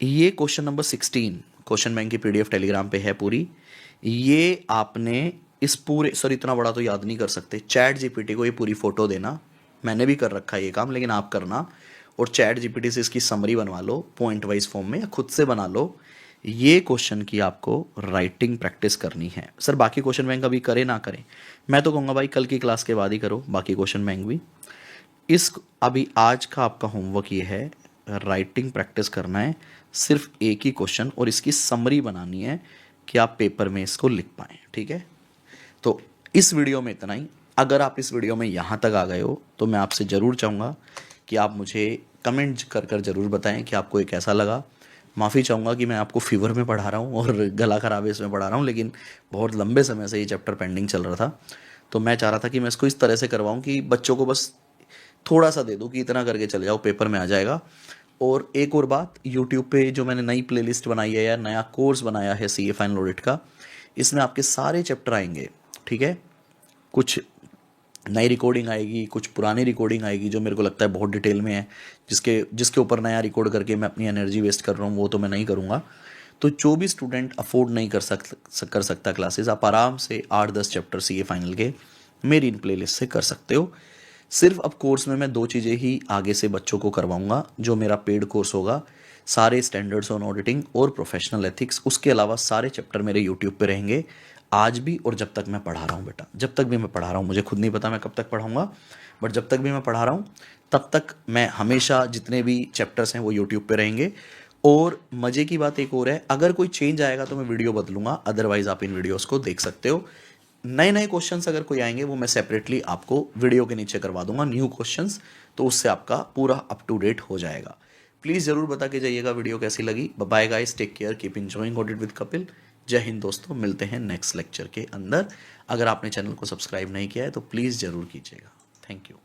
ये क्वेश्चन नंबर 16 क्वेश्चन बैंक की पीडीएफ टेलीग्राम पे है पूरी। ये आपने इस पूरे, सर इतना बड़ा तो याद नहीं कर सकते, चैट जीपीटी को ये पूरी फोटो देना, मैंने भी कर रखा है ये काम, लेकिन आप करना, और चैट जीपीटी से इसकी समरी बनवा लो पॉइंट वाइज फॉर्म में, या खुद से बना लो। ये क्वेश्चन की आपको राइटिंग प्रैक्टिस करनी है। सर बाकी क्वेश्चन बैंक अभी करें ना करें, मैं तो कहूँगा भाई कल की क्लास के बाद ही करो बाकी क्वेश्चन बैंक भी। अभी आज का आपका होमवर्क ये है, राइटिंग प्रैक्टिस करना है, सिर्फ एक ही क्वेश्चन, और इसकी समरी बनानी है कि आप पेपर में इसको लिख पाएँ, ठीक है। तो इस वीडियो में इतना ही। अगर आप इस वीडियो में यहाँ तक आ गए हो तो मैं आपसे ज़रूर चाहूँगा कि आप मुझे कमेंट कर ज़रूर बताएं कि आपको ये कैसा लगा। माफ़ी चाहूँगा कि मैं आपको फीवर में पढ़ा रहा हूँ और गला ख़राब है इसमें पढ़ा रहा हूँ, लेकिन बहुत लंबे समय से ये चैप्टर पेंडिंग चल रहा था, तो मैं चाह रहा था कि मैं इसको इस तरह से करवाऊँ कि बच्चों को बस थोड़ा सा दे दूँ कि इतना करके चले जाओ, पेपर में आ जाएगा। और एक और बात, यूट्यूब पे जो मैंने नई प्लेलिस्ट बनाई है या नया कोर्स बनाया है सीए फाइनल ऑडिट का, इसमें आपके सारे चैप्टर आएंगे, ठीक है। कुछ नई रिकॉर्डिंग आएगी, कुछ पुरानी रिकॉर्डिंग आएगी जो मेरे को लगता है बहुत डिटेल में है, जिसके ऊपर नया रिकॉर्ड करके मैं अपनी एनर्जी वेस्ट कर रहा हूँ, वो तो मैं नहीं करूँगा। तो जो भी स्टूडेंट अफोर्ड नहीं कर सकता क्लासेस, आप आराम से 8-10 चैप्टर सीए फाइनल के मेरी इन प्लेलिस्ट से कर सकते हो। सिर्फ अब कोर्स में मैं 2 चीज़ें ही आगे से बच्चों को करवाऊंगा, जो मेरा पेड कोर्स होगा, सारे स्टैंडर्ड्स ऑन ऑडिटिंग और प्रोफेशनल एथिक्स। उसके अलावा सारे चैप्टर मेरे यूट्यूब पे रहेंगे आज भी, और जब तक मैं पढ़ा रहा हूँ बेटा, जब तक भी मैं पढ़ा रहा हूँ, मुझे खुद नहीं पता मैं कब तक पढ़ाऊँगा, बट जब तक भी मैं पढ़ा रहा हूँ तब तक मैं हमेशा जितने भी चैप्टर्स हैं वो यूट्यूब पे रहेंगे। और मज़े की बात एक और है, अगर कोई चेंज आएगा तो मैं वीडियो बदलूंगा, अदरवाइज़ आप इन वीडियोस को देख सकते हो। नए नए क्वेश्चंस अगर कोई आएंगे वो मैं सेपरेटली आपको वीडियो के नीचे करवा दूंगा, न्यू क्वेश्चंस, तो उससे आपका पूरा अप टू डेट हो जाएगा। प्लीज़ ज़रूर बता के जाइएगा वीडियो कैसी लगी। Bye guys, take care, keep enjoying audit with Kapil. जय हिंद दोस्तों, मिलते हैं नेक्स्ट लेक्चर के अंदर। अगर आपने चैनल को सब्सक्राइब नहीं किया है तो प्लीज़ ज़रूर कीजिएगा। Thank you.